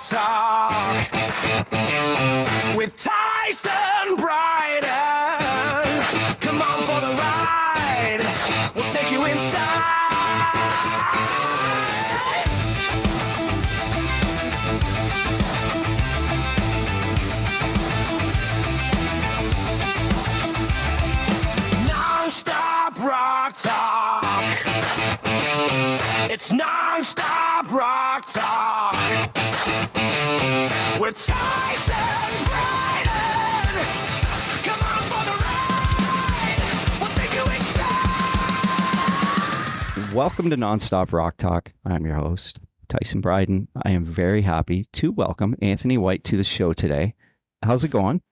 Talk with Tyson Bryden. Come on for the ride. We'll take you inside. Non-stop rock talk. It's non-stop rock talk with Tyson Bryden. Come on for the ride. We'll take you inside. Welcome to Non-Stop Rock Talk. I'm your host, Tyson Bryden. I am very happy to welcome Anthony White to the show today. How's it going?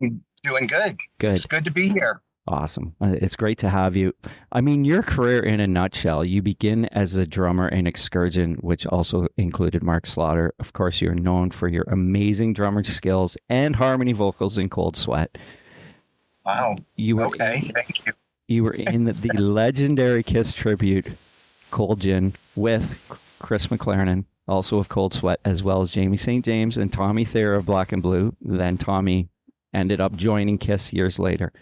Doing good. Good. It's good to be here. Awesome. It's great to have you. I mean, your career in a nutshell, you begin as a drummer in Excursion, which also included Mark Slaughter. Of course, you're known for your amazing drummer skills and harmony vocals in Cold Sweat. Wow. Thank you. You were in the legendary Kiss tribute, Cold Gin, with Chris McLaren, also of Cold Sweat, as well as Jamie St. James and Tommy Thayer of Black and Blue. Then Tommy ended up joining Kiss years later.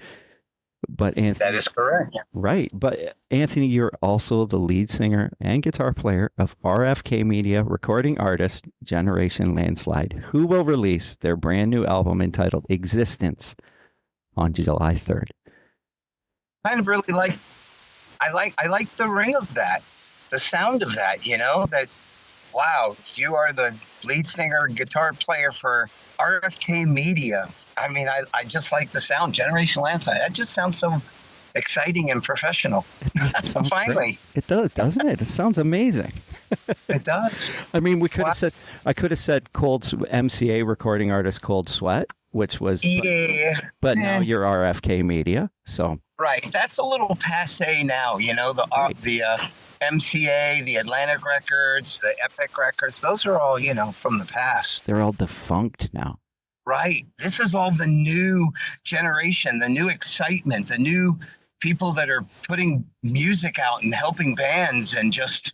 But Anthony, that is correct. Right. But Anthony, you're also the lead singer and guitar player of RFK Media recording artist Generation Landslide, who will release their brand new album entitled Existence on July 3rd. Kind of really like the ring of that, the sound of that, that, wow, you are the lead singer, guitar player for RFK Media. I mean, I just like the sound. Generation Landslide. That just sounds so exciting and professional. So finally. Great. It does, doesn't it? It sounds amazing. It does. I mean, I could have said MCA recording artist Cold Sweat, which was, but now you're RFK Media. So. Right. That's a little passe now, the MCA, the Atlantic Records, the Epic Records, those are all, from the past. They're all defunct now. Right. This is all the new generation, the new excitement, the new people that are putting music out and helping bands and just,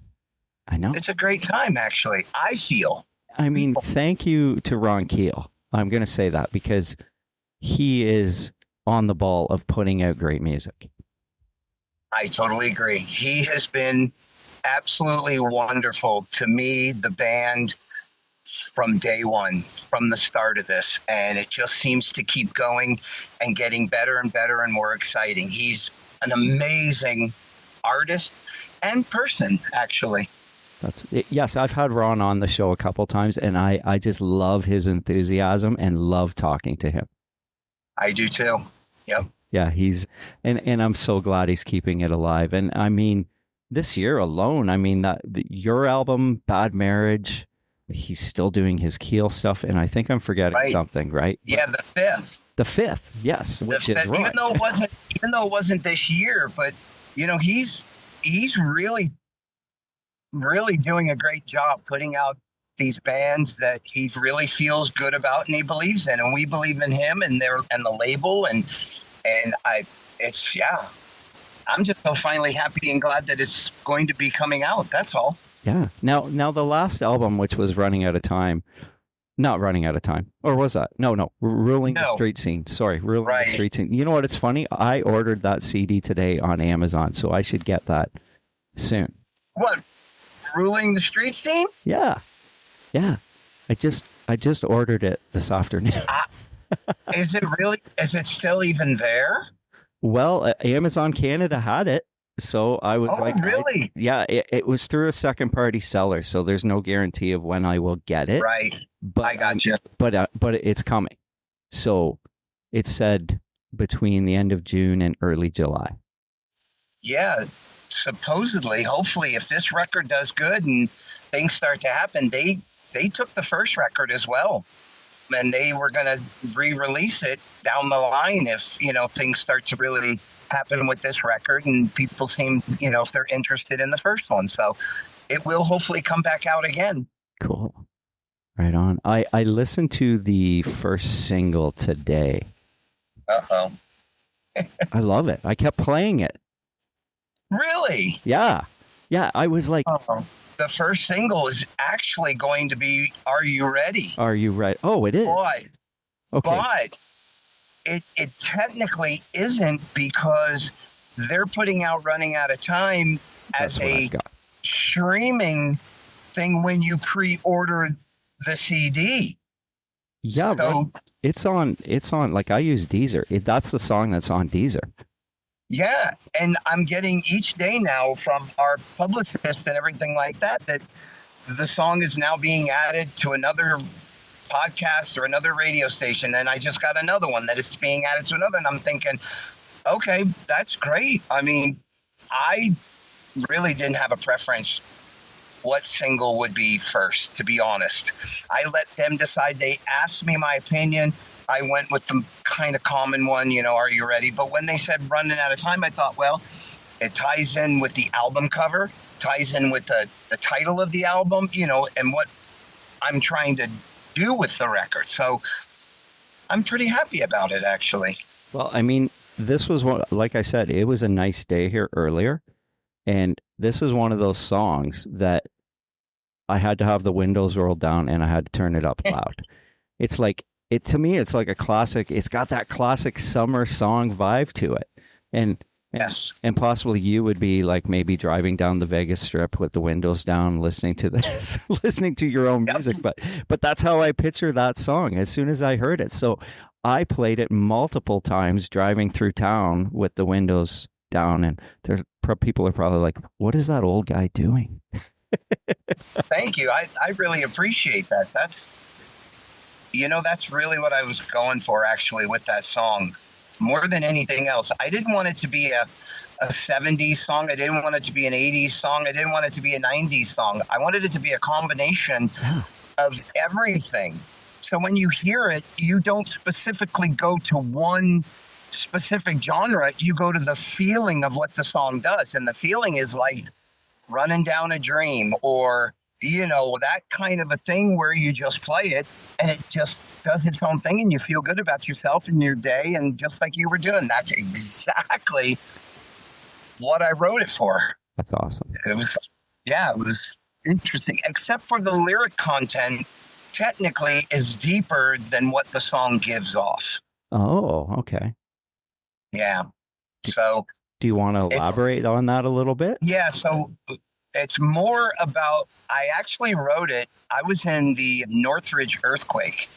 I know. It's a great time, actually, I feel. I mean, thank you to Ron Keel. I'm going to say that because he is on the ball of putting out great music. I totally agree. He has been absolutely wonderful to me, the band, from day one, from the start of this. And it just seems to keep going and getting better and better and more exciting. He's an amazing artist and person, actually. Yes, I've had Ron on the show a couple times, and I just love his enthusiasm and love talking to him. I do too. Yep. Yeah, and I'm so glad he's keeping it alive. And I mean, this year alone, I mean, your album, Bad Marriage, he's still doing his Keel stuff, and I think I'm forgetting something, right? Yeah, the fifth. The fifth, yes, which is right. Even though it wasn't this year, but he's really doing a great job putting out these bands that he really feels good about and he believes in, and we believe in him and the label and I'm just so finally happy and glad that it's going to be coming out. That's all. Yeah. Now the last album, which was Running Out of Time, not Running Out of Time, or was that? No, Ruling the Street Scene. Sorry, Ruling the Street Scene. You know what? It's funny. I ordered that CD today on Amazon, so I should get that soon. What? Ruling the Street Scene? Yeah. I just ordered it this afternoon. Is it really? Is it still even there? Well, Amazon Canada had it, so I was really? It was through a second party seller, so there's no guarantee of when I will get it. Right. But I got you. But it's coming. So it said between the end of June and early July. Yeah. Supposedly, hopefully, if this record does good and things start to happen, they took the first record as well, and they were going to re-release it down the line if things start to really happen with this record and people seem if they're interested in the first one. So it will hopefully come back out again. Cool. Right on. I listened to the first single today. I love it. I kept playing it. Really? Yeah. Yeah, I was like, The first single is actually going to be "Are You Ready?" are you right? Oh, it is. But Okay. but it technically isn't, because they're putting out "Running Out of Time" That's as what I've a got. streaming thing when you pre-order the CD. Yeah, So right. It's on like I use Deezer. That's the song that's on Deezer. yeah, and I'm getting each day now from our publicist and everything like that the song is now being added to another podcast or another radio station, and I just got another one that is being added to another, and I'm thinking, okay, that's great. I mean, I really didn't have a preference what single would be first, to be honest. I let them decide. They asked me my opinion. I went with the kind of common one, "Are You Ready?" But when they said "Running Out of Time," I thought, well, it ties in with the album cover, ties in with the title of the album, and what I'm trying to do with the record. So I'm pretty happy about it, actually. Well, I mean, this was one, like I said, it was a nice day here earlier. And this is one of those songs that I had to have the windows rolled down and I had to turn it up loud. It's like, to me, it's like a classic. It's got that classic summer song vibe to it. And Yes. And possibly you would be like maybe driving down the Vegas Strip with the windows down, listening to this, listening to your own music. But that's how I picture that song as soon as I heard it. So I played it multiple times driving through town with the windows down, and people are probably like, "What is that old guy doing?" Thank you. I really appreciate that. That's really what I was going for, actually, with that song. More than anything else, I didn't want it to be a 70s song. I didn't want it to be an 80s song. I didn't want it to be a 90s song. I wanted it to be a combination of everything. So when you hear it, you don't specifically go to one specific genre. You go to the feeling of what the song does. And the feeling is like running down a dream, or that kind of a thing where you just play it and it just does its own thing and you feel good about yourself and your day, and just like you were doing. That's exactly what I wrote it for. That's awesome. It was interesting, except for the lyric content technically is deeper than what the song gives off. Oh, okay. Yeah. So do you want to elaborate on that a little bit? Yeah. So it's more about, I actually wrote it. I was in the Northridge earthquake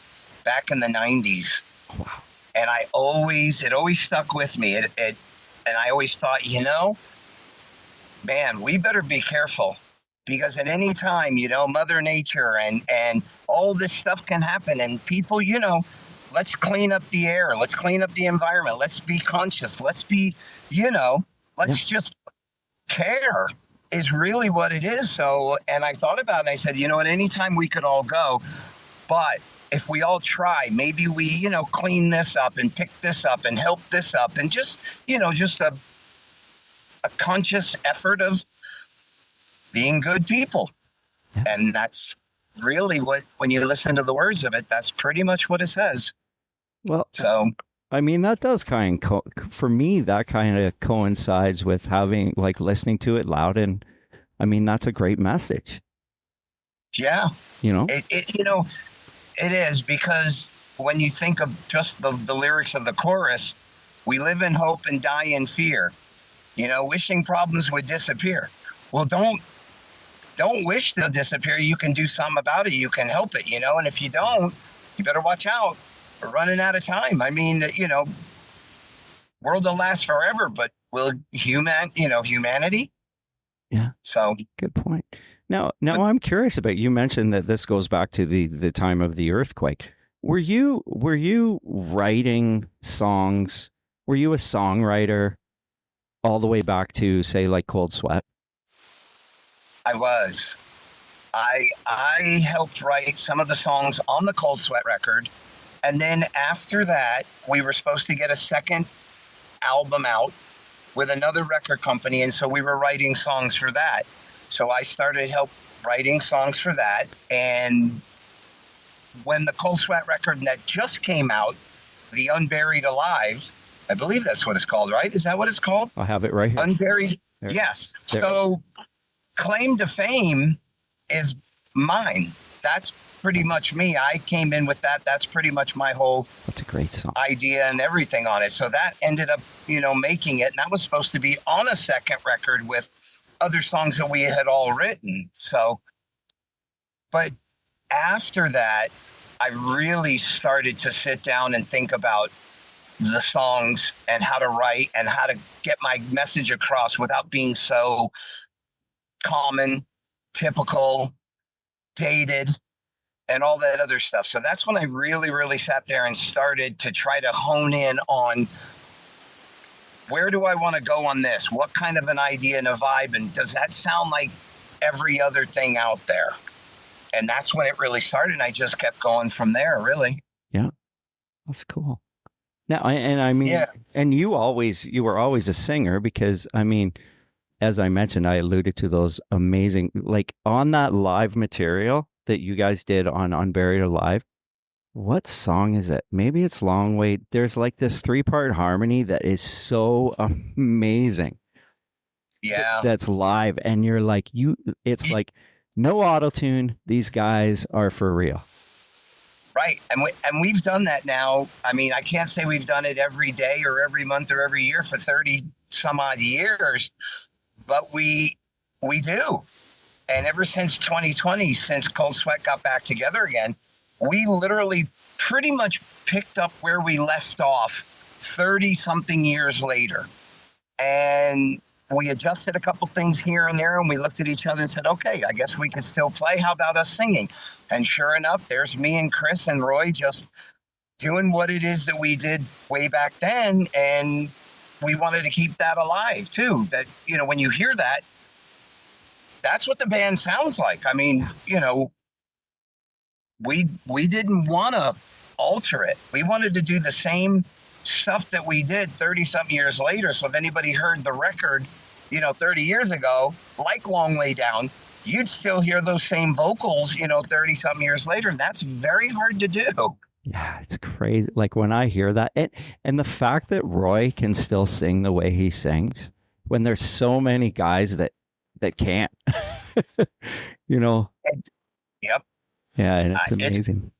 back in the 90s. Wow. And it always stuck with me. And I always thought, man, we better be careful, because at any time, Mother Nature and all this stuff can happen. And people, let's clean up the air. Let's clean up the environment. Let's be conscious. Let's be, let's just care is really what it is. So, and I thought about it and I said, at any time we could all go, but if we all try, maybe we, clean this up and pick this up and help this up, and just, just a conscious effort of being good people. Yeah. And that's really what, when you listen to the words of it, that's pretty much what it says. Well, so I mean, that does for me, that kind of coincides with having, like, listening to it loud. And I mean, that's a great message. Yeah. It is, because when you think of just the lyrics of the chorus, we live in hope and die in fear, wishing problems would disappear. Well, don't wish they'll disappear. You can do something about it. You can help it, and if you don't, you better watch out. We're running out of time. I mean, world will last forever, but will humanity? Yeah. So good point. Now I'm curious about, you mentioned that this goes back to the time of the earthquake. Were you writing songs? Were you a songwriter all the way back to, say, like Cold Sweat? I was. I helped write some of the songs on the Cold Sweat record. And then after that, we were supposed to get a second album out with another record company. And so we were writing songs for that. So I started writing songs for that. And when the Cold Sweat record that just came out, The Unburied Alive, I believe that's what it's called, right? Is that what it's called? I have it right here. Unburied. Yes. So claim to fame is mine. That's pretty much me. I came in with that. That's pretty much my whole That's a great song. idea and everything on it. So that ended up, making it. And that was supposed to be on a second record with other songs that we had all written. So, but after that, I really started to sit down and think about the songs and how to write and how to get my message across without being so common, typical, dated, and all that other stuff. So that's when I really, really sat there and started to try to hone in on where do I want to go on this? What kind of an idea and a vibe? And does that sound like every other thing out there? And that's when it really started. And I just kept going from there, really. Yeah, that's cool. Now, and I mean, Yeah. and you were always a singer because, I mean, as I mentioned, I alluded to those amazing, like on that live material that you guys did on Unburied Alive. What song is it? Maybe it's Long Way. There's like this 3-part harmony that is so amazing. Yeah. That's live. And you're like, it's like no auto-tune. These guys are for real. Right. And we've done that now. I mean, I can't say we've done it every day or every month or every year for 30 some odd years, but we do. And ever since 2020, since Cold Sweat got back together again, we literally pretty much picked up where we left off 30 something years later. And we adjusted a couple things here and there, and we looked at each other and said, okay, I guess we could still play. How about us singing? And sure enough, there's me and Chris and Roy just doing what it is that we did way back then. And we wanted to keep that alive too. That, when you hear that, that's what the band sounds like. I mean, we didn't want to alter it. We wanted to do the same stuff that we did 30 something years later. So if anybody heard the record, 30 years ago, like Long Way Down, you'd still hear those same vocals, 30 something years later. And that's very hard to do. Yeah, it's crazy. Like when I hear that, and the fact that Roy can still sing the way he sings when there's so many guys that can't, Yep. Yeah, and it's amazing.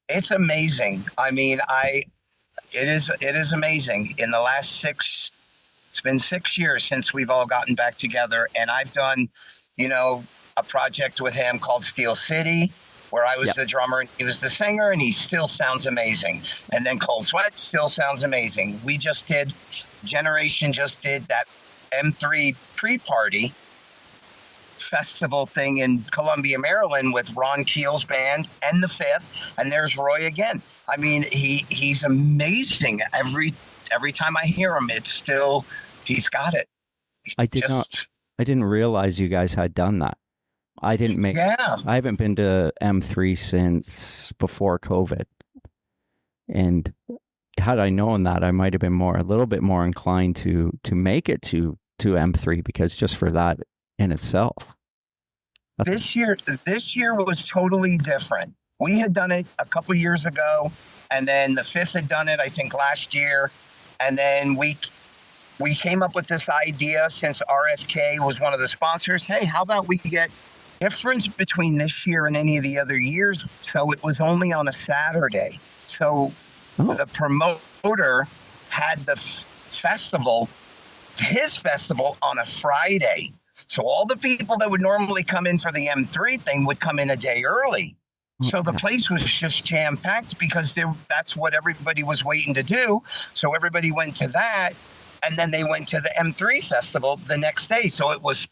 It's amazing. I mean, it is amazing. In the last it's been 6 years since we've all gotten back together, and I've done, a project with him called Steel City, where I was the drummer and he was the singer, and he still sounds amazing. And then Cold Sweat still sounds amazing. Generation just did that M3 pre-party festival thing in Columbia, Maryland with Ron Keel's band and the Fifth, and there's Roy again. I mean, he's amazing. Every time I hear him, it's still, he's got it. I didn't realize you guys had done that. I haven't been to M3 since before COVID. And had I known that, I might have been a little bit more inclined to make it to M3, because just for that in itself. This year was totally different. We had done it a couple years ago, and then the Fifth had done it, I think, last year. And then we came up with this idea, since RFK was one of the sponsors. Hey, how about we get difference between this year and any of the other years? So it was only on a Saturday. So the promoter had his festival on a Friday. So all the people that would normally come in for the M3 thing would come in a day early. So the place was just jam-packed because that's what everybody was waiting to do. So everybody went to that, and then they went to the M3 festival the next day. So it was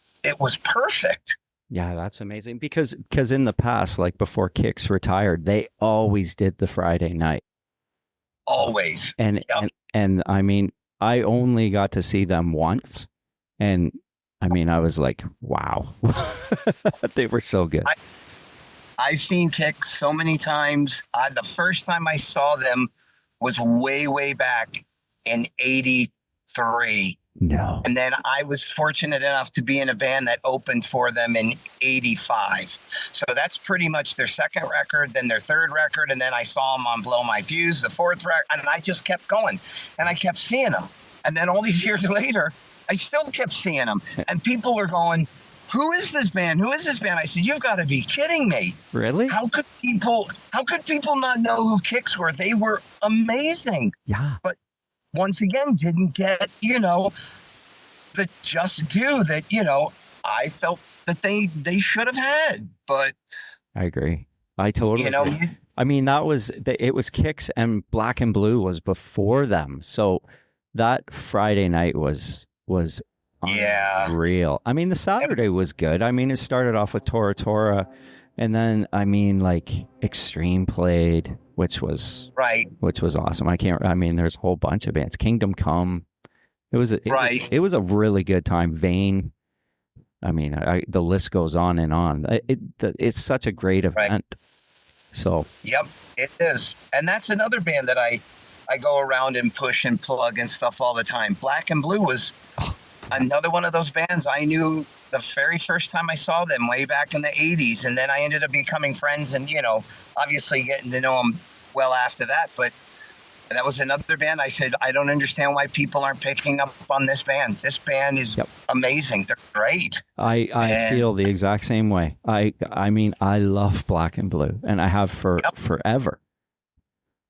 perfect. Yeah, that's amazing. Because in the past, like before Kix retired, they always did the Friday night. Always. And I mean, I only got to see them once, and I mean, I was like, wow. They were so good. I've seen Kix so many times. The first time I saw them was way, way back in 83. No. And then I was fortunate enough to be in a band that opened for them in 85. So that's pretty much their second record, then their third record. And then I saw them on Blow My Fuse, the fourth record. And I just kept going, and I kept seeing them. And then all these years later, I still kept seeing them. And people are going, who is this band? Who is this band? I said, you've got to be kidding me. Really? How could people not know who Kicks were? They were amazing. Yeah. But once again, didn't get, the just due that, I felt that they should have had. But I agree. I totally agree. I mean, it was Kicks, and Black and Blue was before them. So that Friday night was unreal. I mean, the Saturday was good. I mean, it started off with Tora Tora, and then like Extreme played, which was awesome. There's a whole bunch of bands. Kingdom Come. It was a really good time. Vane. I mean, the list goes on and on. It's such a great event. So. Yep, it is. And that's another band that I go around and push and plug and stuff all the time. Black and Blue was another one of those bands I knew the very first time I saw them way back in the 80s. And then I ended up becoming friends and, obviously getting to know them well after that. But that was another band. I said, I don't understand why people aren't picking up on this band. This band is amazing. They're great. I feel the exact same way. I mean, I love Black and Blue, and I have for forever.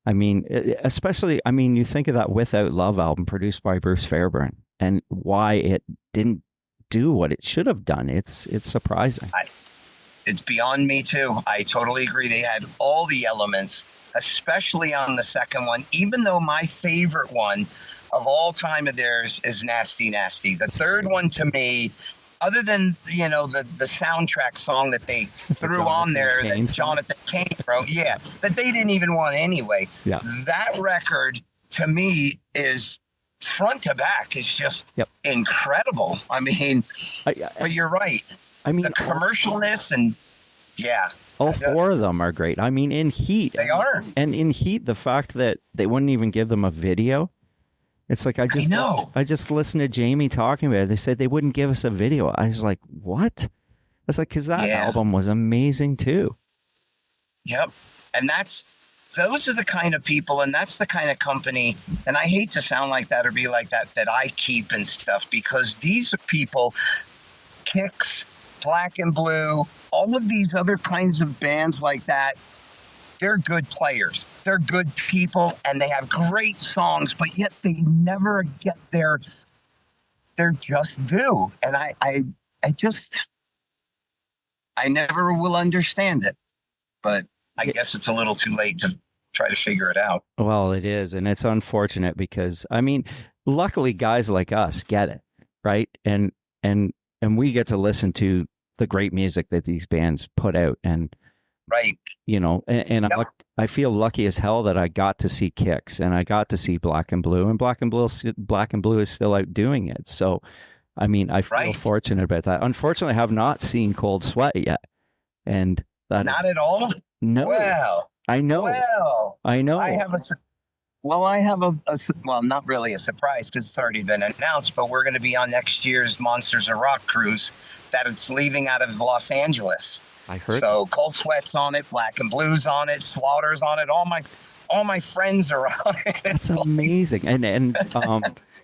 I mean, especially, you think of that Without Love album produced by Bruce Fairbairn and why it didn't do what it should have done. It's surprising. It's beyond me too. I totally agree. They had all the elements, especially on the second one, even though my favorite one of all time of theirs is Nasty Nasty. The third one to me, other than, the soundtrack song that they threw on there that Jonathan Cain wrote, that they didn't even want anyway. Yeah. That record to me is front to back is just incredible. I mean, but you're right. I mean, the commercialness and all four of them are great. I mean, in Heat. They are. And in Heat, the fact that they wouldn't even give them a video. It's like, I just listened to Jamie talking about it. They said they wouldn't give us a video. I was like, what? It's like, because that album was amazing too. Yep. And those are the kind of people, and that's the kind of company, and I hate to sound like that or be like that I keep and stuff, because these are people, Kicks, Black and Blue, all of these other kinds of bands like that, they're good players. They're good people, and they have great songs, but yet they never get their just due. And I never will understand it. But I guess it's a little too late to try to figure it out. Well, it is, and it's unfortunate because, luckily guys like us get it, right? And we get to listen to the great music that these bands put out, and I feel lucky as hell that I got to see Kicks and I got to see Black and Blue, and Black and Blue is still out doing it. So, I feel fortunate about that. Unfortunately, I have not seen Cold Sweat yet, and that not at all. No. Well, I know. Well, I know. I have not really a surprise because it's already been announced, but we're going to be on next year's Monsters of Rock cruise that it's leaving out of Los Angeles. I heard. So Cold Sweat's on it, Black and Blue's on it, Slaughter's on it. All my friends are on it. That's amazing. And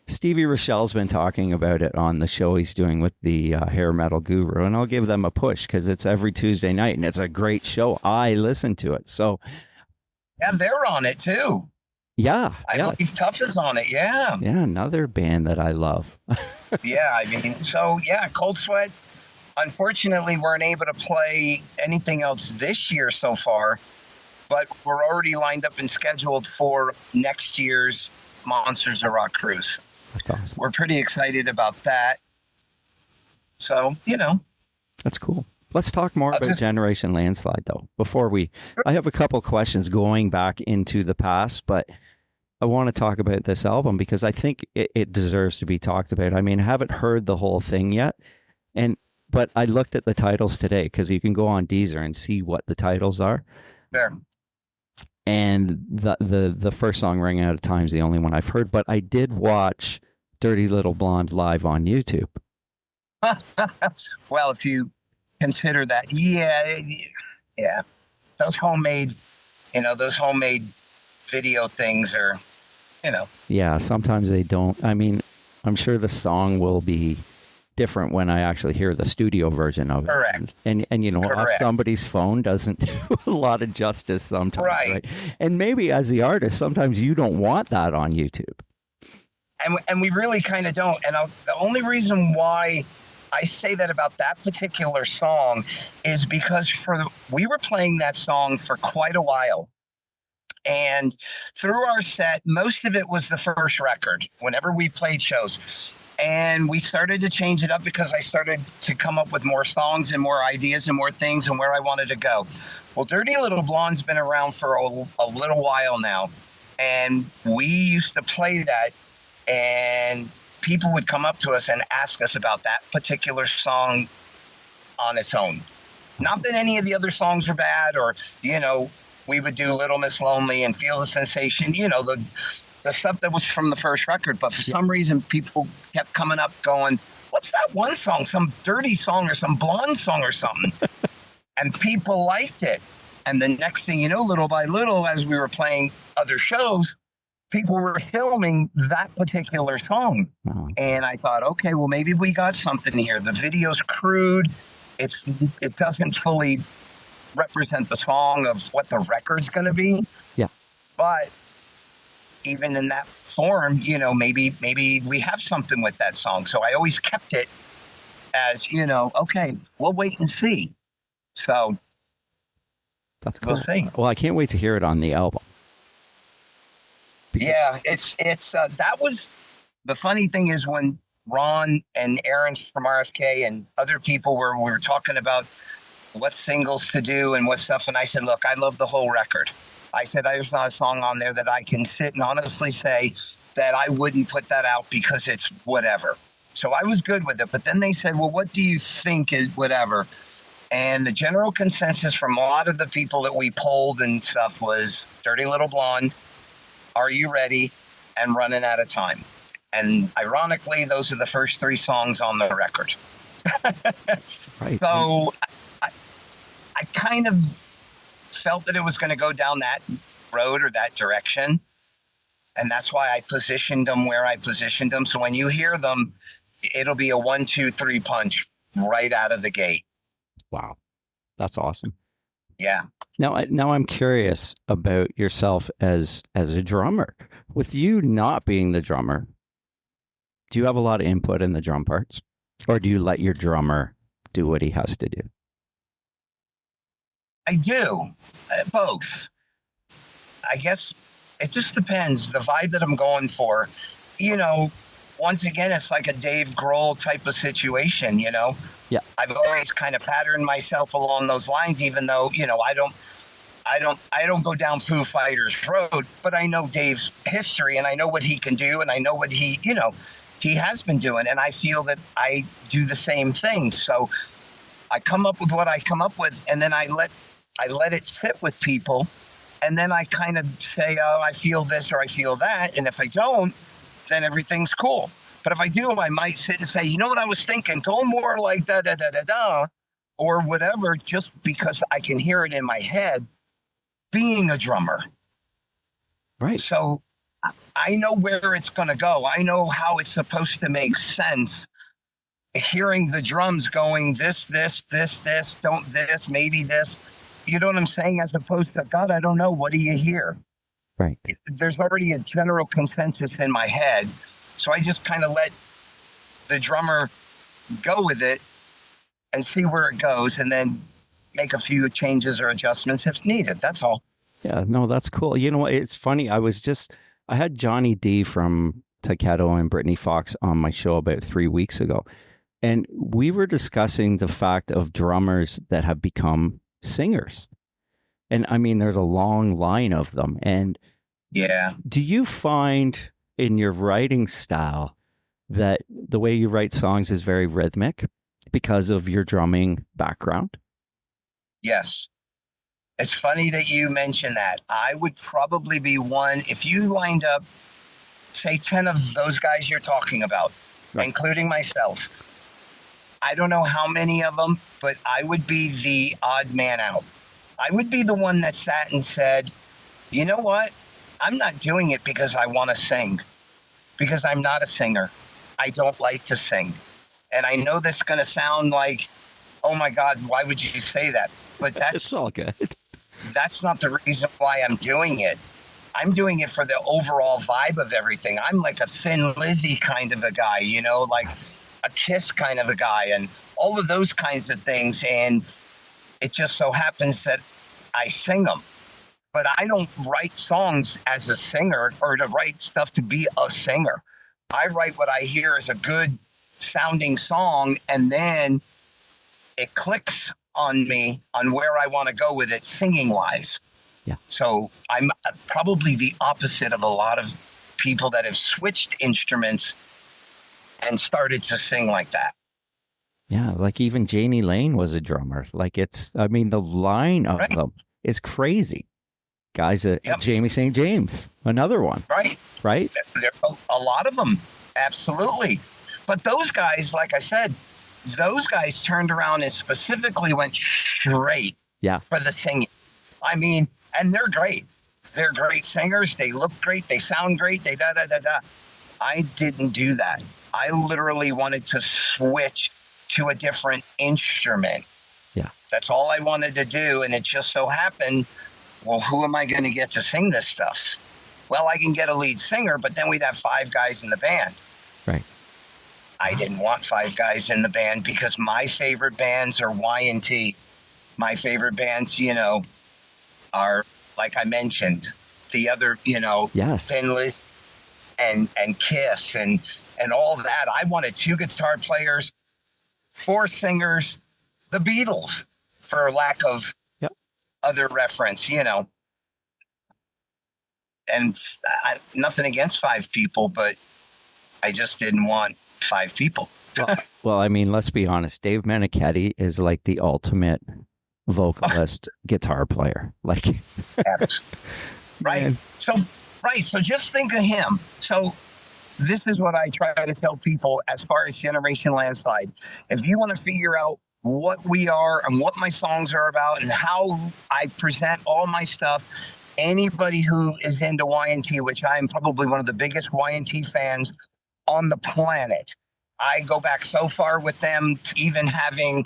Stevie Rochelle's been talking about it on the show he's doing with the hair metal guru, and I'll give them a push because it's every Tuesday night and it's a great show. I listen to it. So they're on it too. Yeah. I believe Tough is on it. Yeah. Yeah. Another band that I love. Cold Sweat. Unfortunately, weren't able to play anything else this year so far, but we're already lined up and scheduled for next year's Monsters of Rock cruise. That's awesome. We're pretty excited about that. So, That's cool. Let's talk more about Generation Landslide, though. I have a couple questions going back into the past, but I want to talk about this album because I think it deserves to be talked about. I haven't heard the whole thing yet, but I looked at the titles today because you can go on Deezer and see what the titles are. Fair. And the first song, Runnin Outta Time, is the only one I've heard, but I did watch Dirty Little Blonde live on YouTube. Well, if you consider that, those homemade video things are, Yeah, sometimes they don't. I'm sure the song will be different when I actually hear the studio version of it. Correct. And you know, off Correct. somebody's phone doesn't do a lot of justice sometimes, Right. right? And maybe as the artist, sometimes you don't want that on YouTube. And we really kind of don't. And the only reason why I say that about that particular song is because we were playing that song for quite a while. And through our set, most of it was the first record whenever we played shows. And we started to change it up because I started to come up with more songs and more ideas and more things and where I wanted to go. Well, Dirty Little Blonde's been around for a little while now. And we used to play that, and people would come up to us and ask us about that particular song on its own. Not that any of the other songs are bad, or, you know, we would do Little Miss Lonely and Feel the Sensation, you know, the stuff that was from the first record. But for some reason, people kept coming up going, what's that one song? Some dirty song or some blonde song or something. And people liked it. And the next thing you know, little by little, as we were playing other shows, people were filming that particular song. Wow. And I thought, okay, well, maybe we got something here. The video's crude. It doesn't fully represent the song of what the record's going to be. Yeah. But even in that form, you know, maybe we have something with that song. So I always kept it as, you know, okay, we'll wait and see. So That's cool. we'll see. Well, I can't wait to hear it on the album. Yeah, it's that was the funny thing is when Ron and Aaron from RFK and other people we were talking about what singles to do and what stuff. And I said, look, I love the whole record. I said, there's not a song on there that I can sit and honestly say that I wouldn't put that out because it's whatever. So I was good with it. But then they said, well, what do you think is whatever? And the general consensus from a lot of the people that we polled and stuff was Dirty Little Blonde, Are You Ready, and Runnin Outta Time. And ironically, those are the first three songs on the record. Right. So I kind of felt that it was going to go down that road or that direction. And that's why I positioned them where I positioned them. So when you hear them, it'll be a 1, 2, 3 punch right out of the gate. Wow. That's awesome. Yeah. Now I'm curious about yourself as a drummer. With you not being the drummer, do you have a lot of input in the drum parts? Or do you let your drummer do what he has to do? I do. Both. I guess it just depends. The vibe that I'm going for, you know, once again, it's like a Dave Grohl type of situation, you know? Yeah. I've always kind of patterned myself along those lines, even though, you know, I don't go down Foo Fighters road, but I know Dave's history and I know what he can do and I know what he, you know, he has been doing. And I feel that I do the same thing. So I come up with what I come up with, and then I let it sit with people. And then I kind of say, oh, I feel this or I feel that. And if I don't, then everything's cool. But if I do, I might sit and say, you know what I was thinking? Go more like da, da, da, da, da, or whatever, just because I can hear it in my head being a drummer. Right. So I know where it's going to go. I know how it's supposed to make sense. Hearing the drums going, this, don't this, maybe this. You know what I'm saying? As opposed to, God, I don't know. What do you hear? Right. There's already a general consensus in my head. So I just kind of let the drummer go with it and see where it goes and then make a few changes or adjustments if needed. That's all. Yeah, no, that's cool. You know what? It's funny. I had Johnny D from Takedo and Brittany Fox on my show about 3 weeks ago. And we were discussing the fact of drummers that have become singers. And I mean, there's a long line of them. And yeah, do you find in your writing style that the way you write songs is very rhythmic because of your drumming background? yes. It's funny that you mention that. I would probably be one, if you lined up, say 10 of those guys you're talking about, right, including myself. I don't know how many of them, but I would be the odd man out. I would be the one that sat and said, you know what? I'm not doing it because I want to sing, because I'm not a singer. I don't like to sing. And I know that's going to sound like, oh my God, why would you say that? But It's all good. that's not the reason why I'm doing it. I'm doing it for the overall vibe of everything. I'm like a Thin Lizzy kind of a guy, you know, like a Kiss kind of a guy, and all of those kinds of things. And it just so happens that I sing them. But I don't write songs as a singer or to write stuff to be a singer. I write what I hear as a good sounding song, and then it clicks on me on where I want to go with it singing wise. Yeah. So I'm probably the opposite of a lot of people that have switched instruments and started to sing like that. Yeah, like even Janie Lane was a drummer. Like I mean, the line of them is crazy. Guys at Jamie St. James, another one. Right. There are a lot of them. Absolutely. But those guys, like I said, those guys turned around and specifically went straight for the singing. I mean, and they're great. They're great singers. They look great. They sound great. They da-da-da-da. I didn't do that. I literally wanted to switch to a different instrument. Yeah. That's all I wanted to do. And it just so happened, well, who am I going to get to sing this stuff? Well, I can get a lead singer, but then we'd have 5 guys in the band. Right. I didn't want 5 guys in the band because my favorite bands are Y&T. My favorite bands, you know, are, like I mentioned, the other, you know, Stanley and Kiss and all that. I wanted 2 guitar players, 4 singers, the Beatles, for lack of other reference, you know. And nothing against 5 people, but I just didn't want 5 people. Well, I mean, let's be honest. Dave Meniketti is like the ultimate vocalist guitar player. Like, right. So just think of him. So this is what I try to tell people as far as Generation Landslide. If you want to figure out what we are and what my songs are about and how I present all my stuff, anybody who is into Y&T, which I'm probably one of the biggest Y&T fans on the planet. I go back so far with them, even having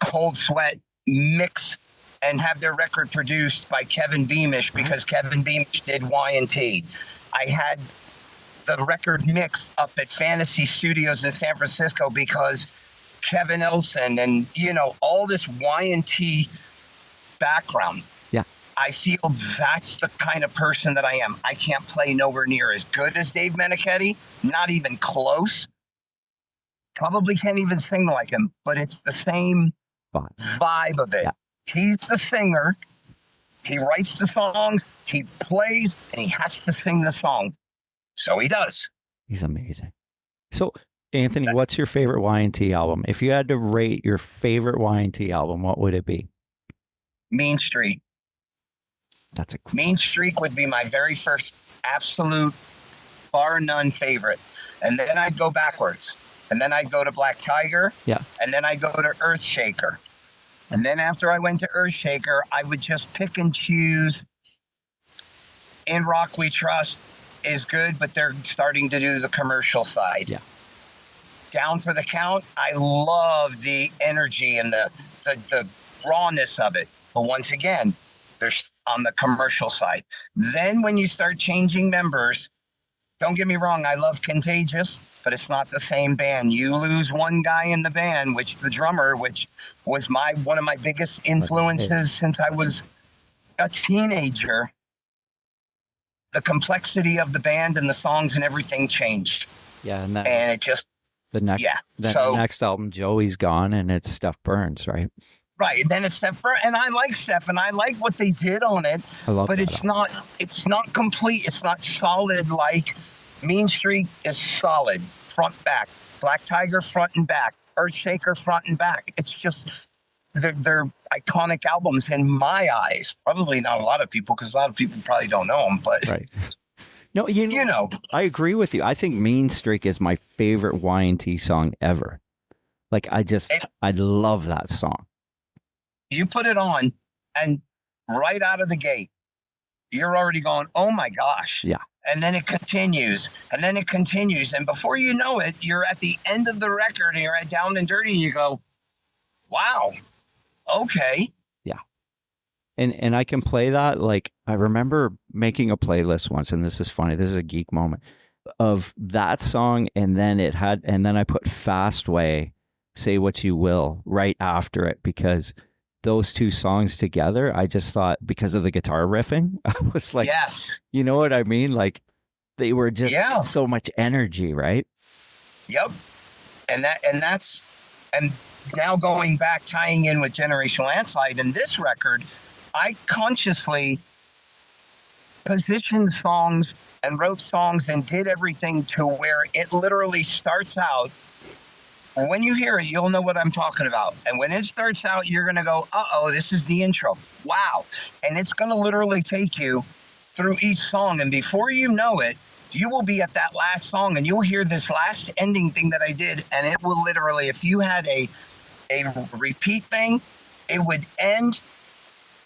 Cold Sweat mix and have their record produced by Kevin Beamish, because Kevin Beamish did Y&T. I had the record mixed up at Fantasy Studios in San Francisco because Kevin Elson and, you know, all this Y&T background. Yeah. I feel that's the kind of person that I am. I can't play nowhere near as good as Dave Meniketti, not even close. Probably can't even sing like him, but it's the same vibe of it. Yeah. He's the singer. He writes the songs, he plays, and he has to sing the song. So he does. He's amazing. So, Anthony, what's your favorite Y&T album? If you had to rate your favorite Y&T album, what would it be? Mean Streak. Mean Streak would be my very first absolute bar none favorite. And then I'd go backwards. And then I'd go to Black Tiger. Yeah. And then I'd go to Earthshaker. And then after I went to Earthshaker, I would just pick and choose. In Rock We Trust is good, but they're starting to do the commercial side. Yeah. Down for the Count, I love the energy and the rawness of it. But once again, they're on the commercial side. Then when you start changing members, don't get me wrong, I love Contagious, but it's not the same band. You lose one guy in the band, which the drummer, which was one of my biggest influences since I was a teenager. The complexity of the band and the songs and everything changed. Yeah, and it just next album, Joey's gone, and it's Stuff Burns, right? Right, and then it's Steph, and I like Steph, and I like what they did on it. But it's not complete. It's not solid. Like Mean Streak is solid, front back. Black Tiger, front and back. Earthshaker, front and back. It's just they're iconic albums in my eyes. Probably not a lot of people, because a lot of people probably don't know them. But right. No, you know, I agree with you. I think Mean Streak is my favorite Y&T song ever. Like I love that song. You put it on, and right out of the gate, you're already going, oh my gosh. Yeah. And then it continues, and then it continues. And before you know it, you're at the end of the record and you're at Down and Dirty and you go, wow, okay. Yeah. And I can play that. Like, I remember making a playlist once, and this is funny. This is a geek moment of that song. And then I put Fastway, Say What You Will right after it, because those two songs together, I just thought, because of the guitar riffing, I was like, yes, you know what I mean? Like, they were just so much energy, right? Yep. And now going back, tying in with Generation Landslide and this record, I consciously positioned songs and wrote songs and did everything to where it literally starts out. When you hear it, you'll know what I'm talking about. And when it starts out, you're going to go, uh-oh, this is the intro. Wow. And it's going to literally take you through each song. And before you know it, you will be at that last song and you'll hear this last ending thing that I did. And it will literally, if you had a repeat thing, it would end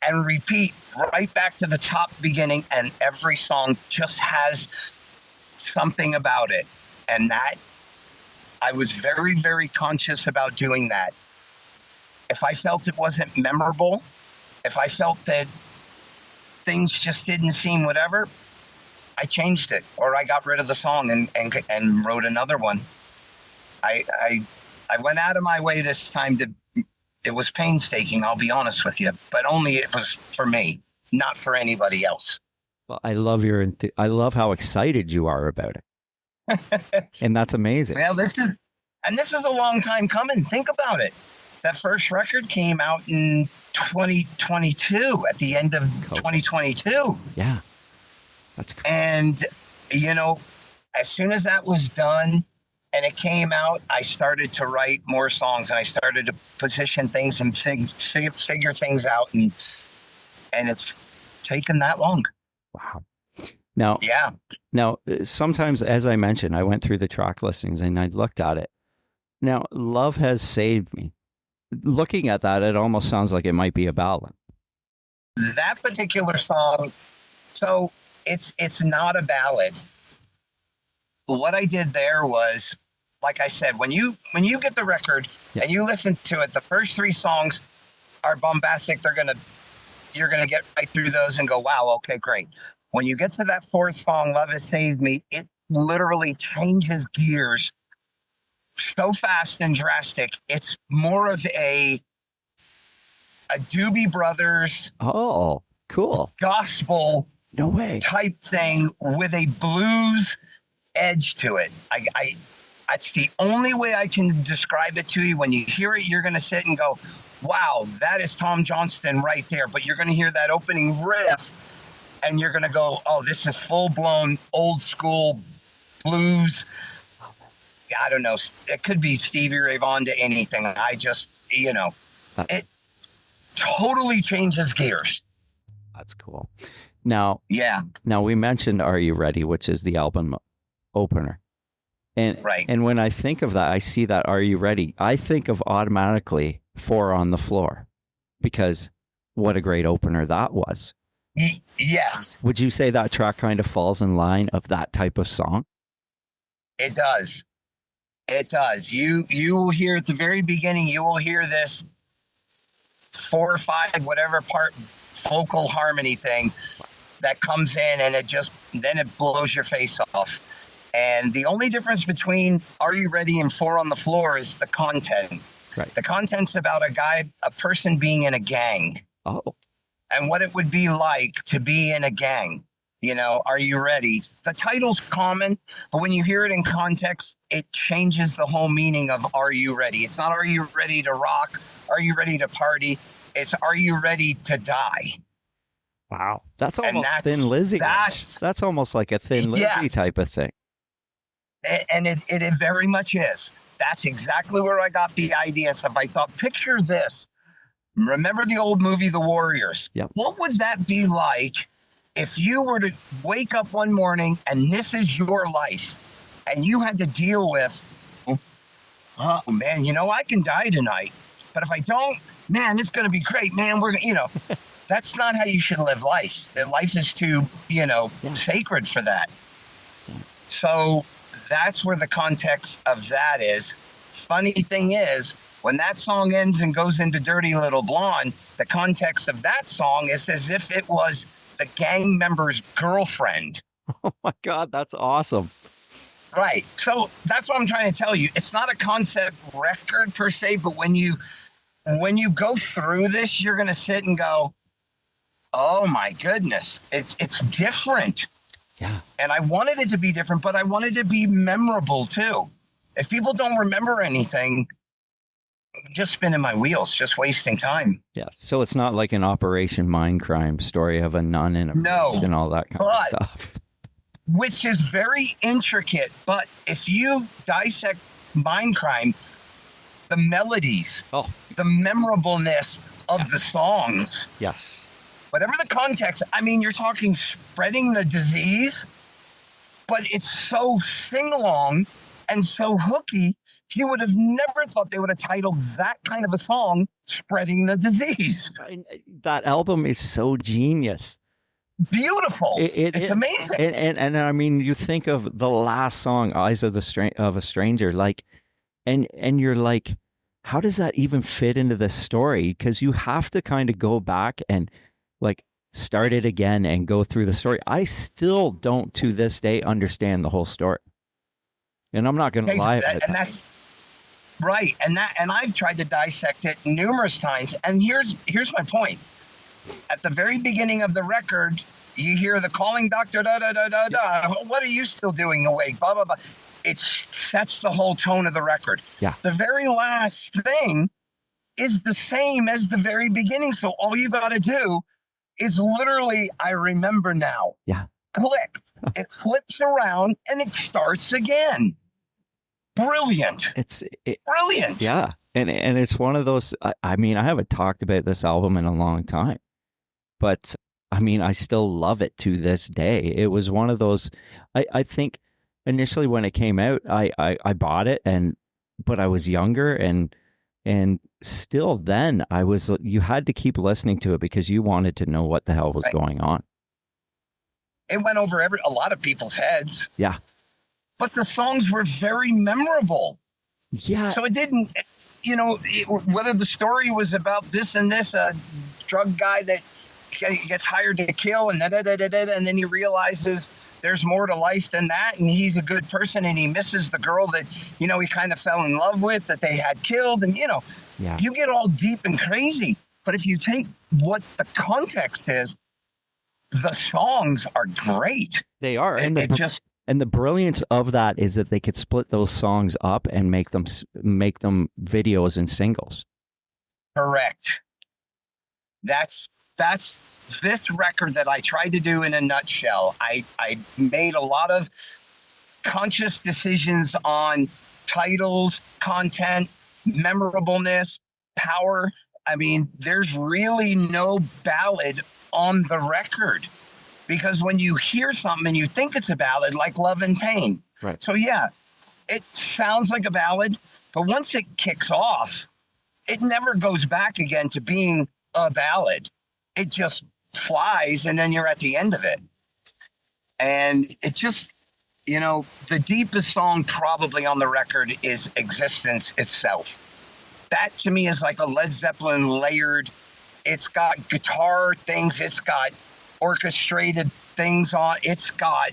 and repeat right back to the top beginning. And every song just has something about it. And that, I was very, very conscious about doing that. If I felt it wasn't memorable, if I felt that things just didn't seem whatever, I changed it, or I got rid of the song and wrote another one. I went out of my way this time it was painstaking, I'll be honest with you, but only it was for me, not for anybody else. Well, I love I love how excited you are about it. And that's amazing. Well, this is a long time coming. Think about it. That first record came out in 2022, at the end of 2022. Yeah. That's cool. And, as soon as that was done and it came out, I started to write more songs and I started to position things and figure things out. And it's taken that long. Wow. Now, sometimes, as I mentioned, I went through the track listings and I looked at it. Now, Love Has Saved Me. Looking at that, it almost sounds like it might be a ballad. That particular song, so it's not a ballad. What I did there was, like I said, when you get the record and you listen to it, the first three songs are bombastic. You're gonna get right through those and go, wow, okay, great. When you get to that fourth song, Love Has Saved Me, it literally changes gears so fast and drastic. It's more of a Doobie Brothers. Oh, cool. Gospel. No way. Type thing with a blues edge to it. That's the only way I can describe it to you. When you hear it, you're going to sit and go, wow, that is Tom Johnston right there. But you're going to hear that opening riff and you're going to go, oh, this is full-blown old school blues. I don't know. It could be Stevie Ray Vaughan to anything. I just, it totally changes gears. That's cool. Now, yeah. Now we mentioned Are You Ready, which is the album opener. And right. And when I think of that, I see that Are You Ready? I think of automatically Four on the Floor, because what a great opener that was. Yes. Would you say that track kind of falls in line of that type of song? It does. It does. You will hear at the very beginning, you will hear this 4 or 5, whatever part vocal harmony thing that comes in, and then it blows your face off. And the only difference between Are You Ready and Four on the Floor is the content. Right. The content's about a person being in a gang. Oh. And what it would be like to be in a gang. Are you ready? The title's common, but when you hear it in context, it changes the whole meaning of Are You Ready? It's not Are You Ready to Rock? Are You Ready to Party? It's Are You Ready to Die? Wow. That's almost Thin Lizzy. That's almost like a Thin Lizzy type of thing. And it very much is. That's exactly where I got the idea. So if I thought, picture this. Remember the old movie, The Warriors? Yep. What would that be like if you were to wake up one morning and this is your life and you had to deal with, oh man, I can die tonight, but if I don't, man, it's going to be great, man. That's not how you should live life. That life is too, sacred for that. So that's where the context of that is. Funny thing is, when that song ends and goes into Dirty Little Blonde, the context of that song is as if it was the gang member's girlfriend. Oh my God, that's awesome. Right. So that's what I'm trying to tell you. It's not a concept record per se, but when you go through this, you're going to sit and go, oh my goodness, it's different. Yeah. And I wanted it to be different, but I wanted it to be memorable too. If people don't remember anything, just spinning my wheels, just wasting time. Yeah. So it's not like an Operation Mindcrime story of a nun in a priest and all that kind of stuff. Which is very intricate, but if you dissect Mindcrime, the melodies, the memorableness of the songs, yes, whatever the context, I mean, you're talking spreading the disease, but it's so sing-along and so hooky, you would have never thought they would have titled that kind of a song, Spreading the Disease. That album is so genius. Beautiful. It's amazing. And I mean, you think of the last song, Eyes of a Stranger, like, and you're like, how does that even fit into this story? Because you have to kind of go back and like start it again and go through the story. I still don't to this day understand the whole story. And I'm not going to lie about and that's right. And I've tried to dissect it numerous times. And here's my point. At the very beginning of the record, you hear the calling doctor, da, da, da, da, da. What are you still doing awake? Blah, blah, blah. It sets the whole tone of the record. Yeah. The very last thing is the same as the very beginning. So all you got to do is literally, I remember now. Yeah. Click. It flips around and it starts again. Brilliant. Brilliant. Yeah. And it's one of those, I mean, I haven't talked about this album in a long time, but I mean, I still love it to this day. It was one of those, I think initially when it came out, I bought it but I was younger and still then you had to keep listening to it because you wanted to know what the hell was going on. It went over a lot of people's heads. Yeah. But the songs were very memorable. Yeah. So it didn't, whether the story was about this and this, a drug guy that gets hired to kill and and then he realizes there's more to life than that. And he's a good person and he misses the girl that, he kind of fell in love with that they had killed. And, you get all deep and crazy. But if you take what the context is, the songs are great. They are. And the brilliance of that is that they could split those songs up and make them videos and singles. Correct. That's this record that I tried to do in a nutshell. I made a lot of conscious decisions on titles, content, memorableness, power. I mean, there's really no ballad on the record. Because when you hear something and you think it's a ballad, like Love and Pain. Right. So yeah, it sounds like a ballad, but once it kicks off, it never goes back again to being a ballad. It just flies and then you're at the end of it. And it just, the deepest song probably on the record is Existence itself. That to me is like a Led Zeppelin layered. It's got guitar things. It's got orchestrated things on. It's got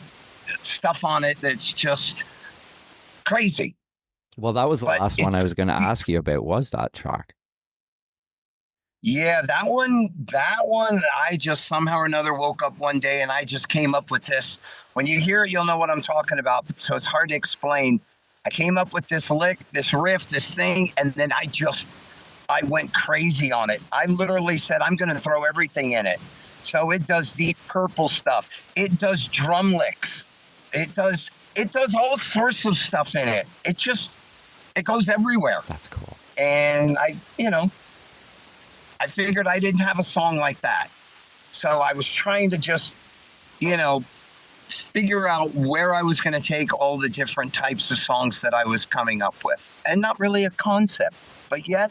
stuff on it that's just crazy. Well, that was the last one I was going to ask you about, was that track. Yeah, that one, I just somehow or another woke up one day and I just came up with this. When you hear it, you'll know what I'm talking about. So it's hard to explain. I came up with this lick, this riff, this thing, and then I went crazy on it. I literally said, I'm going to throw everything in it. So it does Deep Purple stuff. It does drum licks. It does all sorts of stuff in it. It goes everywhere. That's cool. And I figured I didn't have a song like that. So I was trying to just, figure out where I was going to take all the different types of songs that I was coming up with. And not really a concept, but yet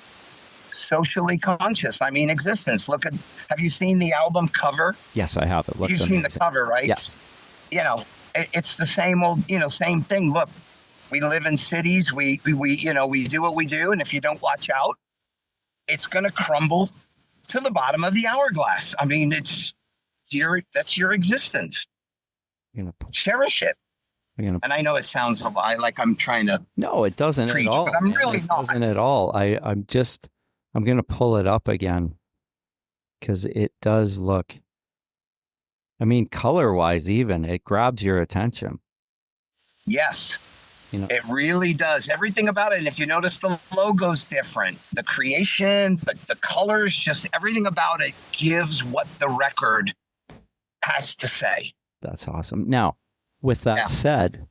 socially conscious. I mean, Existence. Have you seen the album cover? Yes, I have. It looks You've amazing. seen the cover, right? Yes. it's the same old, same thing. Look, we live in cities. We do what we do, and if you don't watch out, it's going to crumble to the bottom of the hourglass. I mean, that's your existence. Cherish it. And I know it sounds a lie, like I'm trying to. No, it doesn't preach, at all. but I'm really it not. doesn't at all. I'm going to pull it up again because it does look. I mean, color-wise, even it grabs your attention. Yes. It really does. Everything about it. And if you notice, the logo's different. The creation, the colors, just everything about it gives what the record has to say. That's awesome. Now, with that said,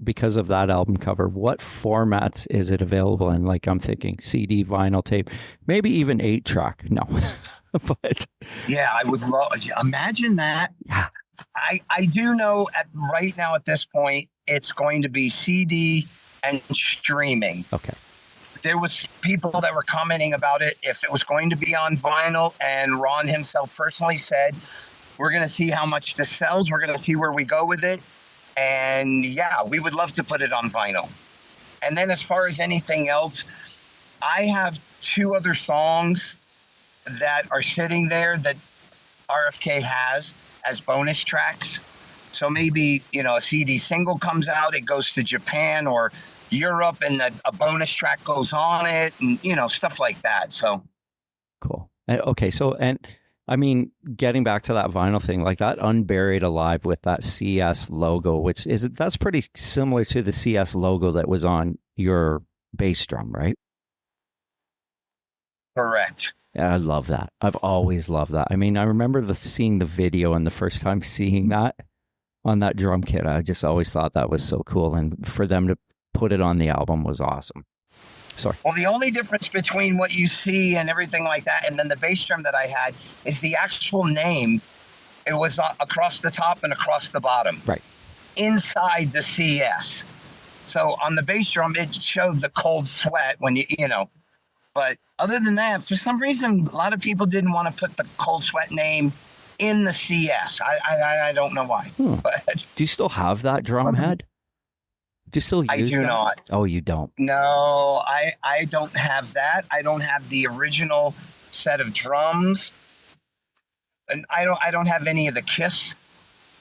because of that album cover, what formats is it available in? Like, I'm thinking CD, vinyl, tape, maybe even 8-track. No. But yeah, I would imagine that. Yeah. I do know right now at this point, it's going to be CD and streaming. Okay. There was people that were commenting about it if it was going to be on vinyl, and Ron himself personally said, we're going to see how much this sells. We're going to see where we go with it. And yeah, we would love to put it on vinyl. And then as far as anything else, I have 2 other songs that are sitting there that RFK has as bonus tracks. So maybe, a CD single comes out, it goes to Japan or Europe, and a bonus track goes on it, and, stuff like that. So cool. Okay. So, and I mean, getting back to that vinyl thing, like that Unburied Alive with that CS logo, that's pretty similar to the CS logo that was on your bass drum, right? Correct. Yeah, I love that. I've always loved that. I mean, I remember seeing the video and the first time seeing that on that drum kit. I just always thought that was so cool. And for them to put it on the album was awesome. Sorry. Well, the only difference between what you see and everything like that and then the bass drum that I had is the actual name. It was across the top and across the bottom. Right. Inside the CS. So on the bass drum, it showed the Cold Sweat when but other than that, for some reason, a lot of people didn't want to put the Cold Sweat name in the CS. I don't know why. But do you still have that drum head? Do you still use I do that? not. Oh, you don't? No, I don't have that. I don't have the original set of drums. And I don't have any of the Kiss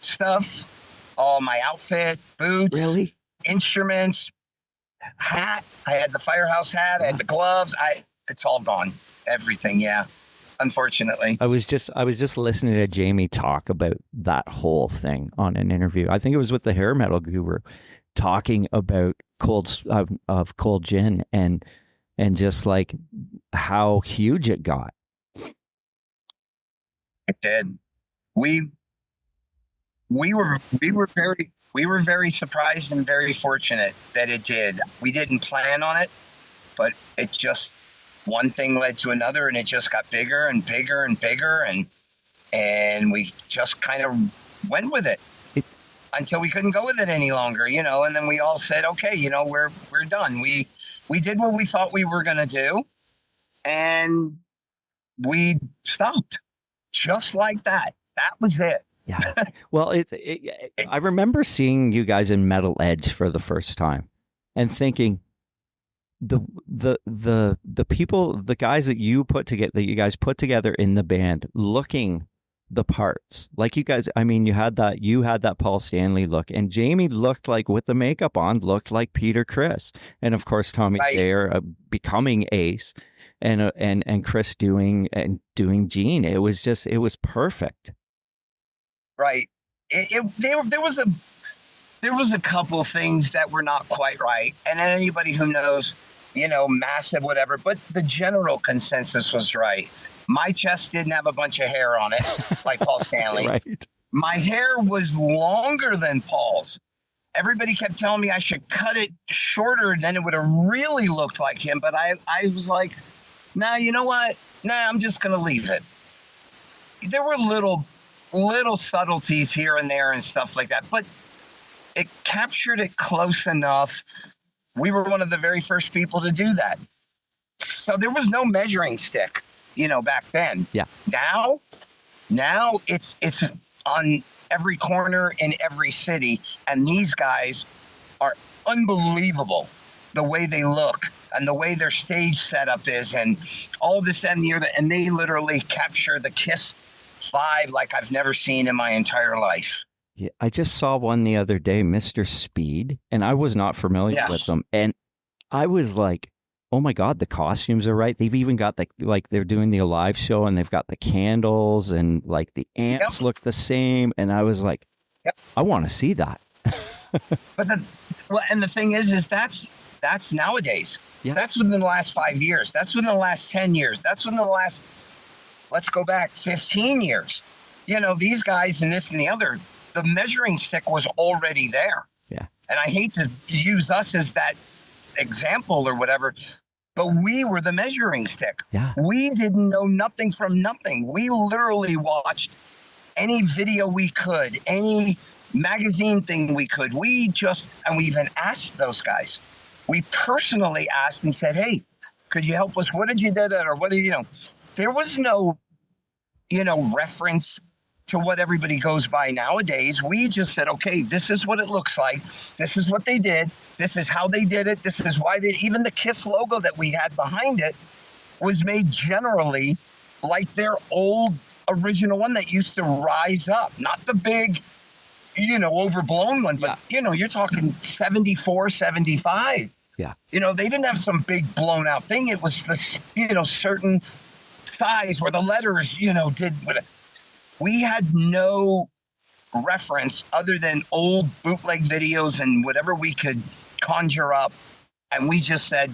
stuff. All my outfit, boots, Really? instruments, hat. I had the Firehouse hat. I had the gloves. It's all gone. Everything. Yeah. Unfortunately. I was just listening to Jamie talk about that whole thing on an interview. I think it was with the Hair Metal Guru, talking about cold gin and just like how huge it got. It did. We were very surprised and very fortunate that it did. We didn't plan on it, but it just, one thing led to another, and it just got bigger and bigger and bigger, and we just kind of went with it until we couldn't go with it any longer, and then we all said, okay, we're done. We did what we thought we were going to do, and we stopped just like that. That was it. Yeah. Well, I remember seeing you guys in Metal Edge for the first time and thinking the people, the guys that you guys put together in the band, looking the parts. Like you guys, I mean, you had that Paul Stanley look, and Jamie looked like, with the makeup on, looked like Peter Criss. And of course, Tommy Thayer becoming Ace, and Chris doing Gene. It was perfect. Right. There was a couple things that were not quite right. And anybody who knows, massive, whatever, but the general consensus was right. My chest didn't have a bunch of hair on it, like Paul Stanley. Right. My hair was longer than Paul's. Everybody kept telling me I should cut it shorter, then it would have really looked like him. But I was like, nah, you know what? Nah, I'm just going to leave it. There were little subtleties here and there and stuff like that, but it captured it close enough. We were one of the very first people to do that. So there was no measuring stick, back then. Yeah. Now it's on every corner in every city. And these guys are unbelievable, the way they look and the way their stage setup is and all this and the other. And they literally capture the Kiss vibe like I've never seen in my entire life. Yeah, I just saw one the other day, Mr. Speed, and I was not familiar with them. And I was like, oh my God, the costumes are right. They've even got they're doing the Alive show and they've got the candles and like the amps look the same. And I was like, I want to see that. But and the thing is that's nowadays. Yeah. That's within the last 5 years. That's within the last 10 years. That's within the last, let's go back 15 years. You know, these guys and this and the other, the measuring stick was already there. Yeah. And I hate to use us as that example or whatever, but we were the measuring stick. Yeah. We didn't know nothing from nothing. We literally watched any video we could, any magazine thing we could. And we even asked those guys. We personally asked and said, hey, could you help us? What did you do that? Or what did you know? There was no, reference to what everybody goes by nowadays. We just said, okay, this is what it looks like. This is what they did. This is how they did it. This is why even the Kiss logo that we had behind it was made generally like their old original one that used to rise up, not the big, overblown one, but you're talking 74, 75. Yeah. They didn't have some big blown out thing. It was this, certain size where the letters, did what. We had no reference other than old bootleg videos and whatever we could conjure up. And we just said,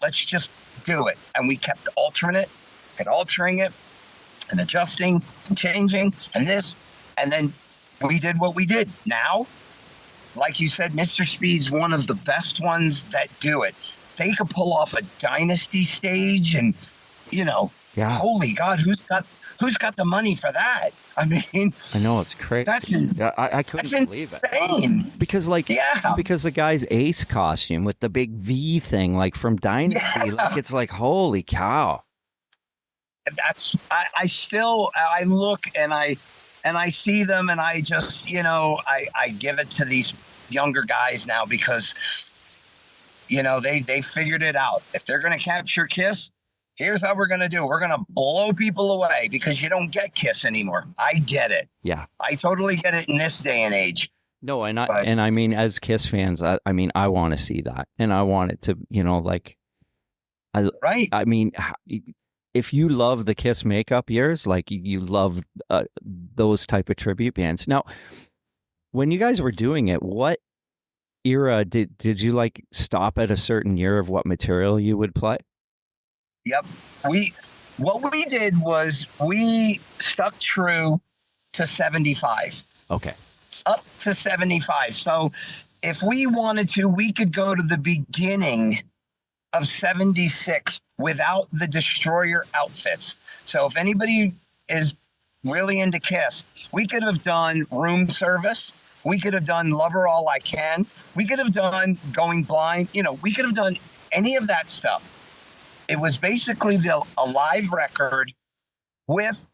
let's just do it. And we kept altering it and adjusting and changing and this. And then we did what we did. Now, like you said, Mr. Speed's one of the best ones that do it. They could pull off a Dynasty stage and, holy God, who's got the money for that? I mean, I know, it's crazy. I couldn't believe it. Because because the guy's Ace costume with the big V thing, like from Dynasty, it's like, holy cow. I look and I see them and I just, I give it to these younger guys now because, they figured it out. If they're going to capture Kiss, here's how we're going to do it. We're going to blow people away because you don't get Kiss anymore. I get it. Yeah. I totally get it in this day and age. No, I mean, as Kiss fans, I want to see that. And I want it to, right. I mean, if you love the Kiss makeup years, like you love those type of tribute bands. Now, when you guys were doing it, what era did you like stop at a certain year of what material you would play? Yep. What we did was we stuck true to 75. Okay. Up to 75. So if we wanted to, we could go to the beginning of 76 without the Destroyer outfits. So if anybody is really into Kiss, we could have done Room Service. We could have done Lover All I Can. We could have done Going Blind. We could have done any of that stuff. It was basically a live record with,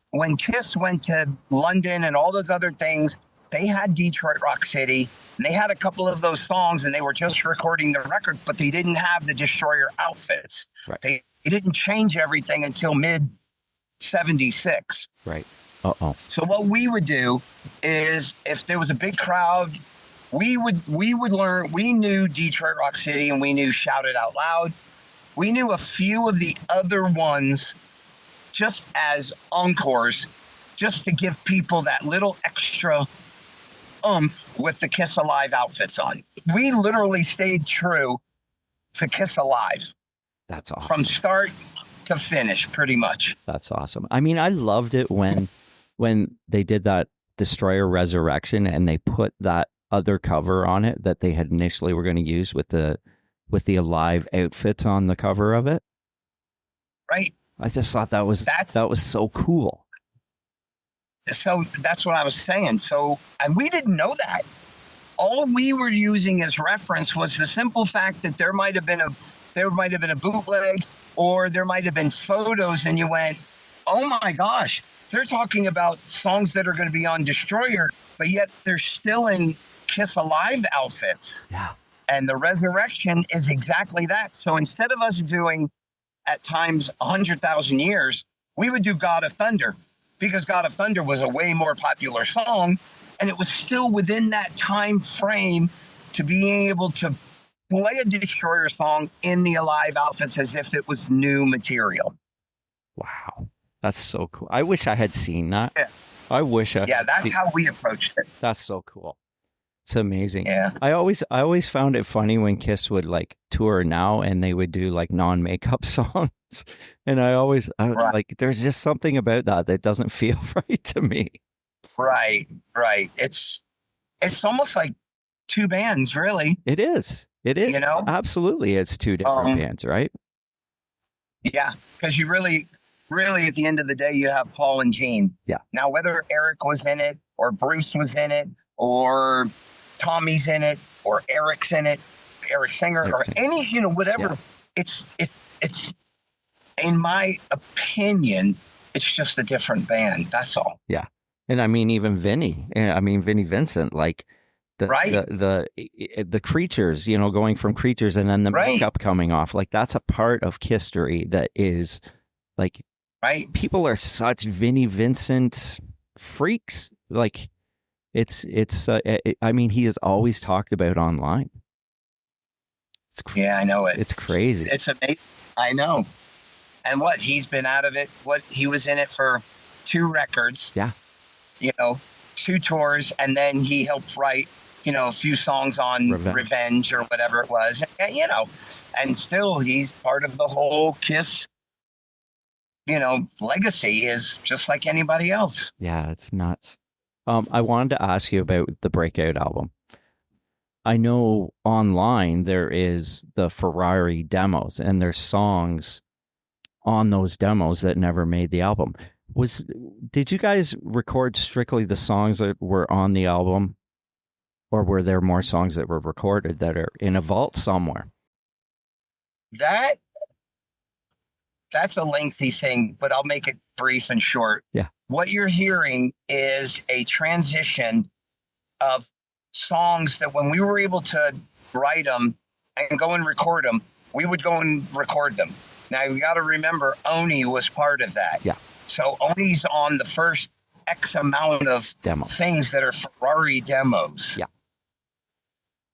when Kiss went to London and all those other things, they had Detroit Rock City, and they had a couple of those songs, and they were just recording the record, but they didn't have the Destroyer outfits. Right. They didn't change everything until mid-76. Right. Uh-oh. So what we would do is, if there was a big crowd, we would learn. We knew Detroit Rock City, and we knew Shout It Out Loud. We knew a few of the other ones just as encores, just to give people that little extra oomph with the Kiss Alive outfits on. We literally stayed true to Kiss Alive. That's awesome. From start to finish, pretty much. That's awesome. I mean, I loved it when they did that Destroyer Resurrection and they put that other cover on it that they had initially were going to use with the Alive outfits on the cover of it. Right. I just thought that was so cool. So that's what I was saying. So, and we didn't know that. All we were using as reference was the simple fact that there might have been a bootleg, or there might have been photos, and you went, oh my gosh, they're talking about songs that are going to be on Destroyer, but yet they're still in Kiss Alive outfits. Yeah. And the resurrection is exactly that. So instead of us doing at times 100,000 years, we would do God of Thunder, because God of Thunder was a way more popular song, and it was still within that time frame to being able to play a Destroyer song in the Alive outfits as if it was new material. Wow. That's so cool. I wish I had seen that. Yeah. I wish I Yeah, that's how we approached it. That's so cool. It's amazing. Yeah. I always found it funny when Kiss would like tour now and they would do like non-makeup songs. And I was Right. like, there's just something about that doesn't feel right to me. Right. It's almost like two bands, really. It is. You know? Absolutely. It's two different bands, right? Yeah, because you really at the end of the day, you have Paul and Gene. Yeah. Now, whether Eric was in it or Bruce was in it or Tommy's in it or Eric's in it, Eric Singer or any, whatever, it's in my opinion, it's just a different band. That's all. Yeah. And I mean, even Vinny Vincent, like the Creatures, going from Creatures and then the makeup coming off, like that's a part of history that is like, people are such Vinny Vincent freaks. Like I mean, he is always talked about online. Yeah, I know it. It's crazy. It's amazing. I know. And he's been out of it. He was in it for 2 records. Yeah. 2 tours. And then he helped write, a few songs on Revenge or whatever it was, and still he's part of the whole Kiss, legacy is just like anybody else. Yeah, it's nuts. I wanted to ask you about the Breakout album. I know online there is the Ferrari demos and there's songs on those demos that never made the album. Did you guys record strictly the songs that were on the album, or were there more songs that were recorded that are in a vault somewhere? That's a lengthy thing, but I'll make it brief and short. Yeah. What you're hearing is a transition of songs that when we were able to write them and go and record them, we would go and record them. Now, you got to remember, Oni was part of that. Yeah. So Oni's on the first X amount of things that are Ferrari demos. Yeah.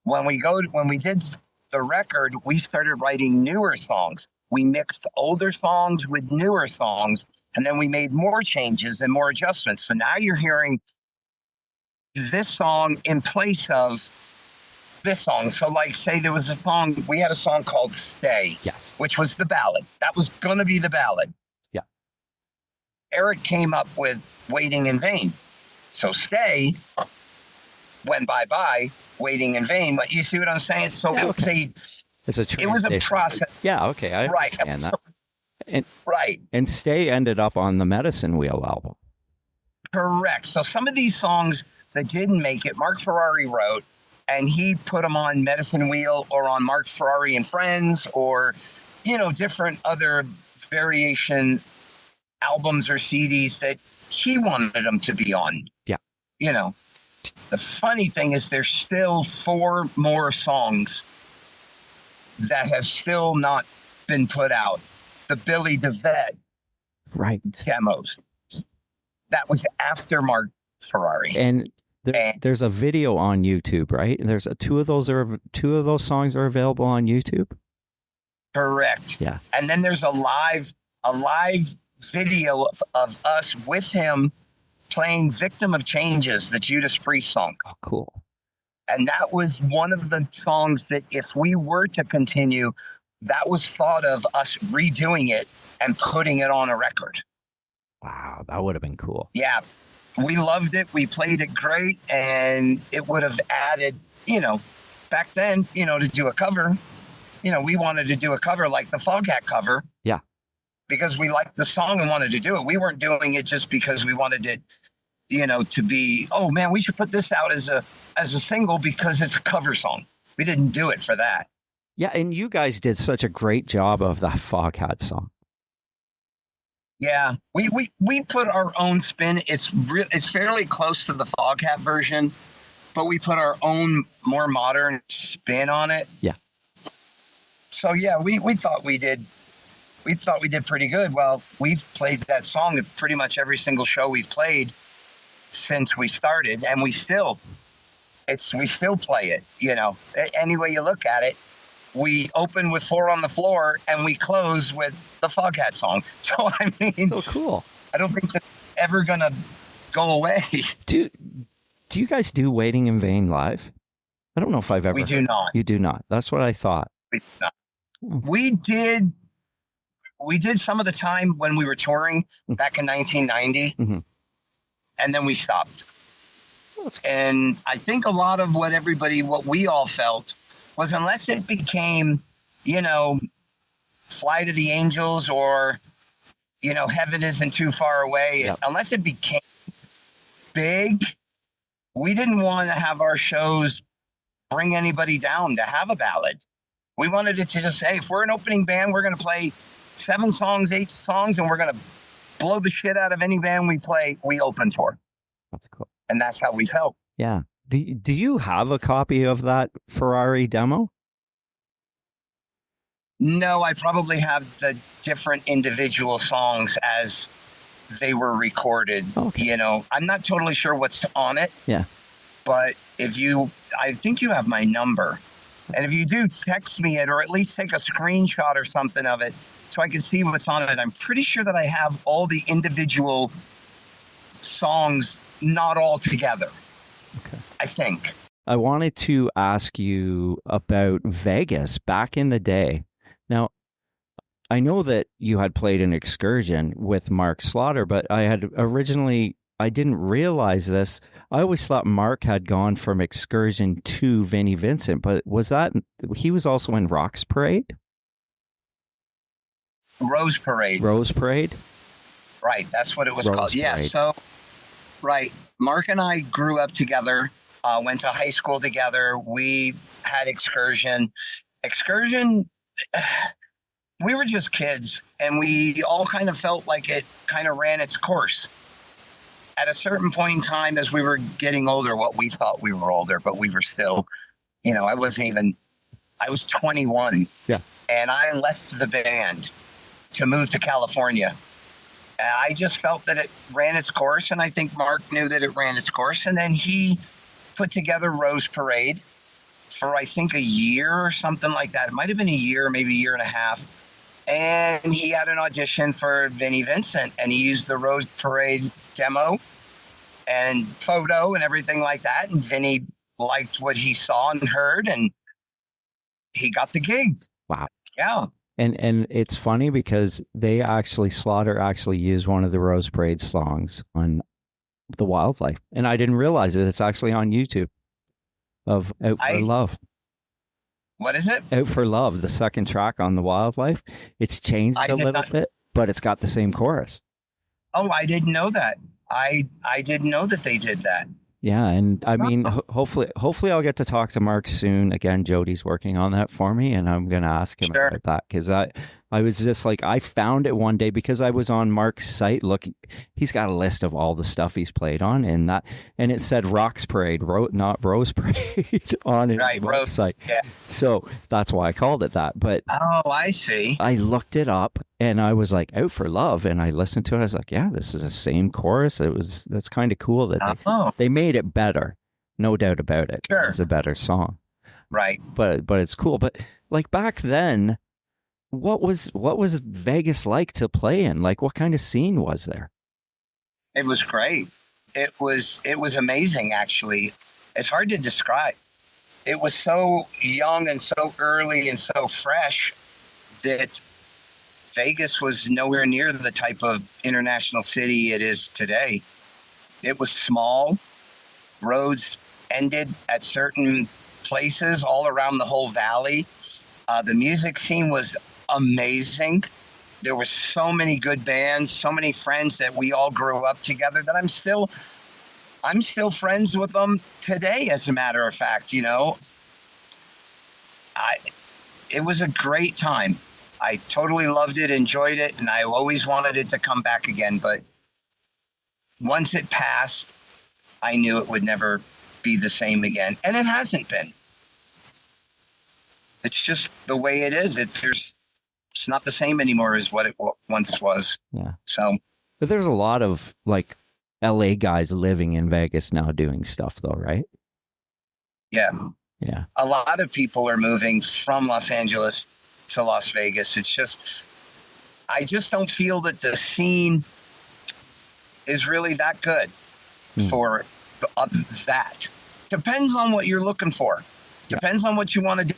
When we did the record, we started writing newer songs. We mixed older songs with newer songs, and then we made more changes and more adjustments. So now you're hearing this song in place of this song. So like, say there was we had a song called Stay, yes, which was the ballad. That was going to be the ballad. Yeah. Eric came up with Waiting in Vain. So Stay went bye-bye, Waiting in Vain. But you see what I'm saying? So it was a process. Yeah, okay, I understand that. And, and Stay ended up on the Medicine Wheel album. Correct. So some of these songs that didn't make it, Mark Ferrari wrote, and he put them on Medicine Wheel or on Mark Ferrari and Friends or, different other variation albums or CDs that he wanted them to be on. Yeah. The funny thing is there's still 4 more songs that have still not been put out. The Billy DeVette demos. That was after Mark Ferrari. And there's a video on YouTube, right? And there's two of those songs are available on YouTube. Correct. Yeah. And then there's a live video of us with him playing Victim of Changes, the Judas Priest song. Oh, cool. And that was one of the songs that if we were to continue, that was thought of us redoing it and putting it on a record. Wow, that would have been cool. Yeah. We loved it. We played it great. And it would have added, back then, to do a cover, we wanted to do a cover like the Foghat cover. Yeah. Because we liked the song and wanted to do it. We weren't doing it just because we wanted it, to be, oh man, we should put this out as a single because it's a cover song. We didn't do it for that. Yeah. And you guys did such a great job of that Foghat song. Yeah, we put our own spin. It's fairly close to the Foghat version, but we put our own more modern spin on it. Yeah. So yeah, we thought we did pretty good. Well, we've played that song at pretty much every single show we've played since we started, and we still play it. You know, any way you look at it. We open with 4 on the Floor, and we close with the Foghat song. So I mean, So cool. I don't think that's ever gonna go away. Do you guys do Waiting in Vain live? I don't know if I've ever. We do not. You do not. That's what I thought. We do not. We did some of the time when we were touring back in 1990, Mm-hmm. and then we stopped. That's And I think a lot of what we all felt was, unless it became, you know, Fly to the Angels or, you know, Heaven Isn't Too Far Away, Yep. unless it became big, we didn't want to have our shows bring anybody down to have a ballad. We wanted it to just say, if we're an opening band, we're going to play 7 songs, 8 songs, and we're going to blow the shit out of any band we play, we open for. That's cool. And that's how we felt. Yeah. Do you have a copy of that Ferrari demo? No, I probably have the different individual songs as they were recorded. Okay. You know, I'm not totally sure what's on it. Yeah. But I think you have my number. And if you do, text me it, or at least take a screenshot or something of it so I can see what's on it. I'm pretty sure that I have all the individual songs, not all together. Okay. I think. I wanted to ask you about Vegas back in the day. Now, I know that you had played an Excursion with Mark Slaughter, but I didn't realize this. I always thought Mark had gone from Excursion to Vinnie Vincent, but he was also in Rocks Parade? Rose Parade. Rose Parade? Right, that's what it was Rose called. Yeah, Parade. so, right. Mark and I grew up together, went to high school together. We had Excursion. Excursion, we were just kids, and we all kind of felt like it kind of ran its course. At a certain point in time, as we were getting older, we thought we were older, but we were still, you know, I was 21. Yeah. And I left the band to move to California. And I just felt that it ran its course, and I think Mark knew that it ran its course. And then he put together Rose Parade for, I think, a year or something like that. It might have been a year, maybe a year and a half. And he had an audition for Vinnie Vincent, and he used the Rose Parade demo and photo and everything like that. And Vinnie liked what he saw and heard, and he got the gig. Wow. Yeah. And it's funny because Slaughter actually used one of the Rose Parade songs on The Wildlife. And I didn't realize it. It's actually on YouTube of Out for Love. What is it? Out for Love, the second track on The Wildlife. It's changed a little bit, but it's got the same chorus. Oh, I didn't know that. I didn't know that they did that. Yeah, and I mean, hopefully I'll get to talk to Mark soon. Again, Jody's working on that for me, and I'm going to ask him about that, because I was just like, I found it one day because I was on Mark's site looking. He's got a list of all the stuff he's played on, and it said Rocks Parade, not Rose Parade on his website. Yeah. So that's why I called it that. But oh, I see. I looked it up, and I was like, Out for Love, and I listened to it. I was like, yeah, this is the same chorus. That's kind of cool that they made it better, no doubt about it. Sure. It's a better song, right? But it's cool. But like back then, what was Vegas like to play in? Like, what kind of scene was there? It was great. It was amazing, actually. It's hard to describe. It was so young and so early and so fresh that Vegas was nowhere near the type of international city it is today. It was small. Roads ended at certain places all around the whole valley. The music scene was amazing. There were so many good bands, so many friends that we all grew up together that I'm still friends with them today, as a matter of fact. You know, it was a great time. I totally loved it, enjoyed it, and I always wanted it to come back again. But once it passed, I knew it would never be the same again. And it hasn't been. It's just the way it is. It's not the same anymore as what it once was. Yeah. So, but there's a lot of like LA guys living in Vegas now doing stuff though, right? yeah. Yeah. A lot of people are moving from Los Angeles to Las Vegas. It's just, I just don't feel that the scene is really that good for that. Depends on what you're looking for. Depends on what you want to do.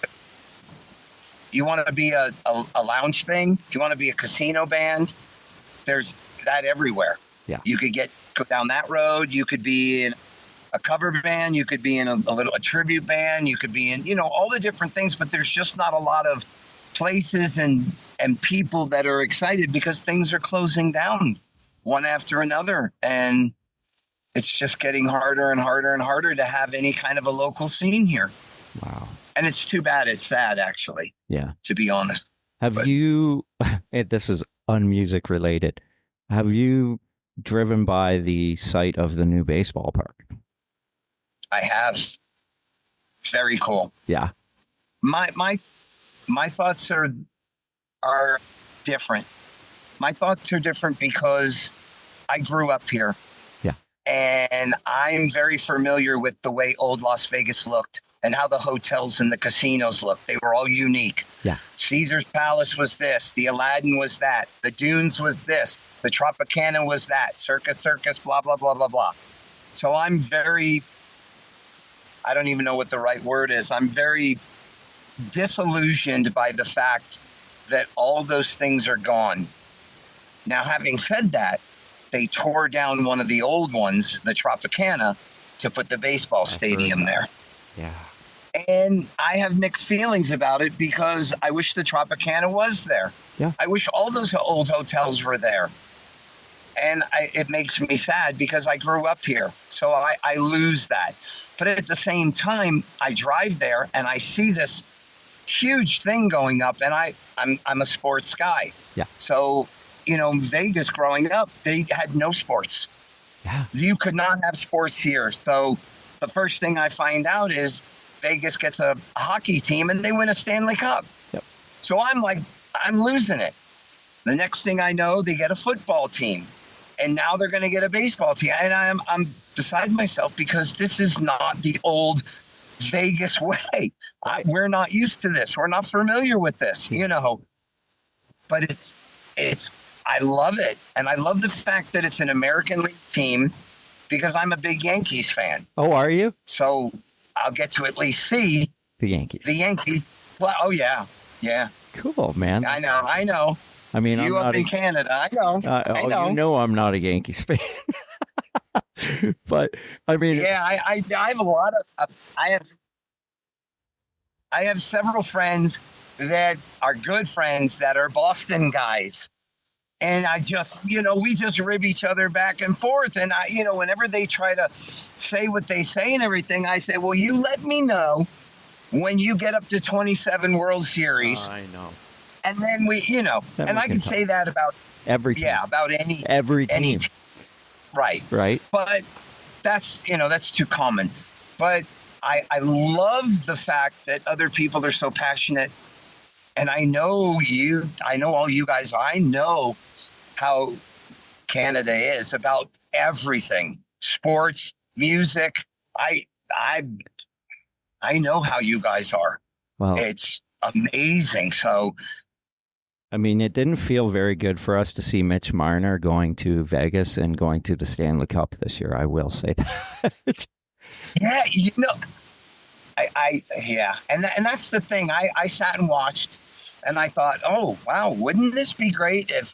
You want to be a lounge thing? Do you want to be a casino band? There's that everywhere. Yeah. You could go down that road. You could be in a cover band. You could be in a tribute band. You could be in, all the different things, but there's just not a lot of places and people that are excited because things are closing down one after another. And it's just getting harder and harder and harder to have any kind of a local scene here. Wow. And it's too bad. It's sad, actually. Yeah. To be honest. Have you, this is unmusic related, have you driven by the site of the new baseball park? I have. Very cool. Yeah. My thoughts are different. My thoughts are different because I grew up here. Yeah. And I'm very familiar with the way old Las Vegas looked and how the hotels and the casinos looked. They were all unique. Yeah. Caesar's Palace was this. The Aladdin was that. The Dunes was this. The Tropicana was that. Circus, blah, blah, blah, blah, blah. So I'm very, I don't even know what the right word is. I'm very disillusioned by the fact that all those things are gone. Now, having said that, they tore down one of the old ones, the Tropicana, to put the baseball stadium there. Yeah. And I have mixed feelings about it because I wish the Tropicana was there. Yeah. I wish all those old hotels were there. And it makes me sad because I grew up here. So I lose that. But at the same time, I drive there and I see this huge thing going up. And I'm a sports guy. Yeah. So, Vegas growing up, they had no sports. Yeah. You could not have sports here. So the first thing I find out is Vegas gets a hockey team and they win a Stanley Cup. Yep. So I'm like, I'm losing it. The next thing I know, they get a football team. And now they're going to get a baseball team. And I'm beside myself because this is not the old Vegas way. We're not used to this. We're not familiar with this, But it's I love it. And I love the fact that it's an American League team because I'm a big Yankees fan. Oh, are you? So I'll get to at least see The Yankees. the Yankees play. Oh, yeah. Yeah. Cool, man. I know. I mean, You I'm up not in Canada. I know. I know. I'm not a Yankees fan. But I mean, Yeah, I have a lot of I have several friends that are good friends that are Boston guys. And I just, we just rib each other back and forth. And whenever they try to say what they say and everything, I say, well, you let me know when you get up to 27 World Series. I know. And then and I can say that about Every team. Yeah, about Every any team. Right. Right. But that's too common. But I love the fact that other people are so passionate. And I know all you guys, I know how Canada is about everything, sports, music. I know how you guys are. Well, It's amazing. So I mean, it didn't feel very good for us to see Mitch Marner going to Vegas and going to the Stanley Cup this year. I will say that. yeah, yeah. And that's the thing. I sat and watched and I thought, oh, wow, wouldn't this be great if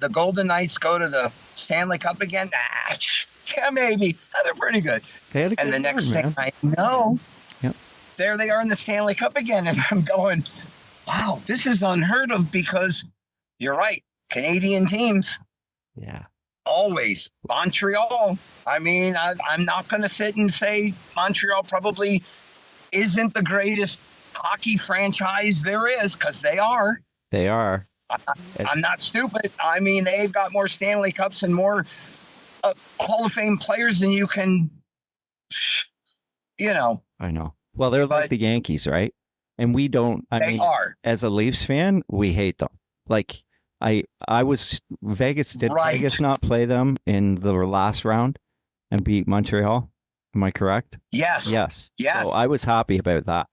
the Golden Knights go to the Stanley Cup again? Yeah, maybe. They're pretty good. They had a And good the next run, thing man. I know, Yep. there they are in the Stanley Cup again. And I'm going, wow, this is unheard of because you're right. Canadian teams, Yeah. always. Montreal. I mean, I'm not going to sit and say Montreal probably isn't the greatest hockey franchise there is because they are. They are. I'm not stupid. I mean, they've got more Stanley Cups and more Hall of Fame players than you can, I know. Well, they're like But- the Yankees, right? And we don't. I They mean, are. as a Leafs fan, we hate them. Like I was Vegas. Did Right. Vegas not play them in the last round and beat Montreal? Am I correct? Yes. Yes. Yes. So I was happy about that.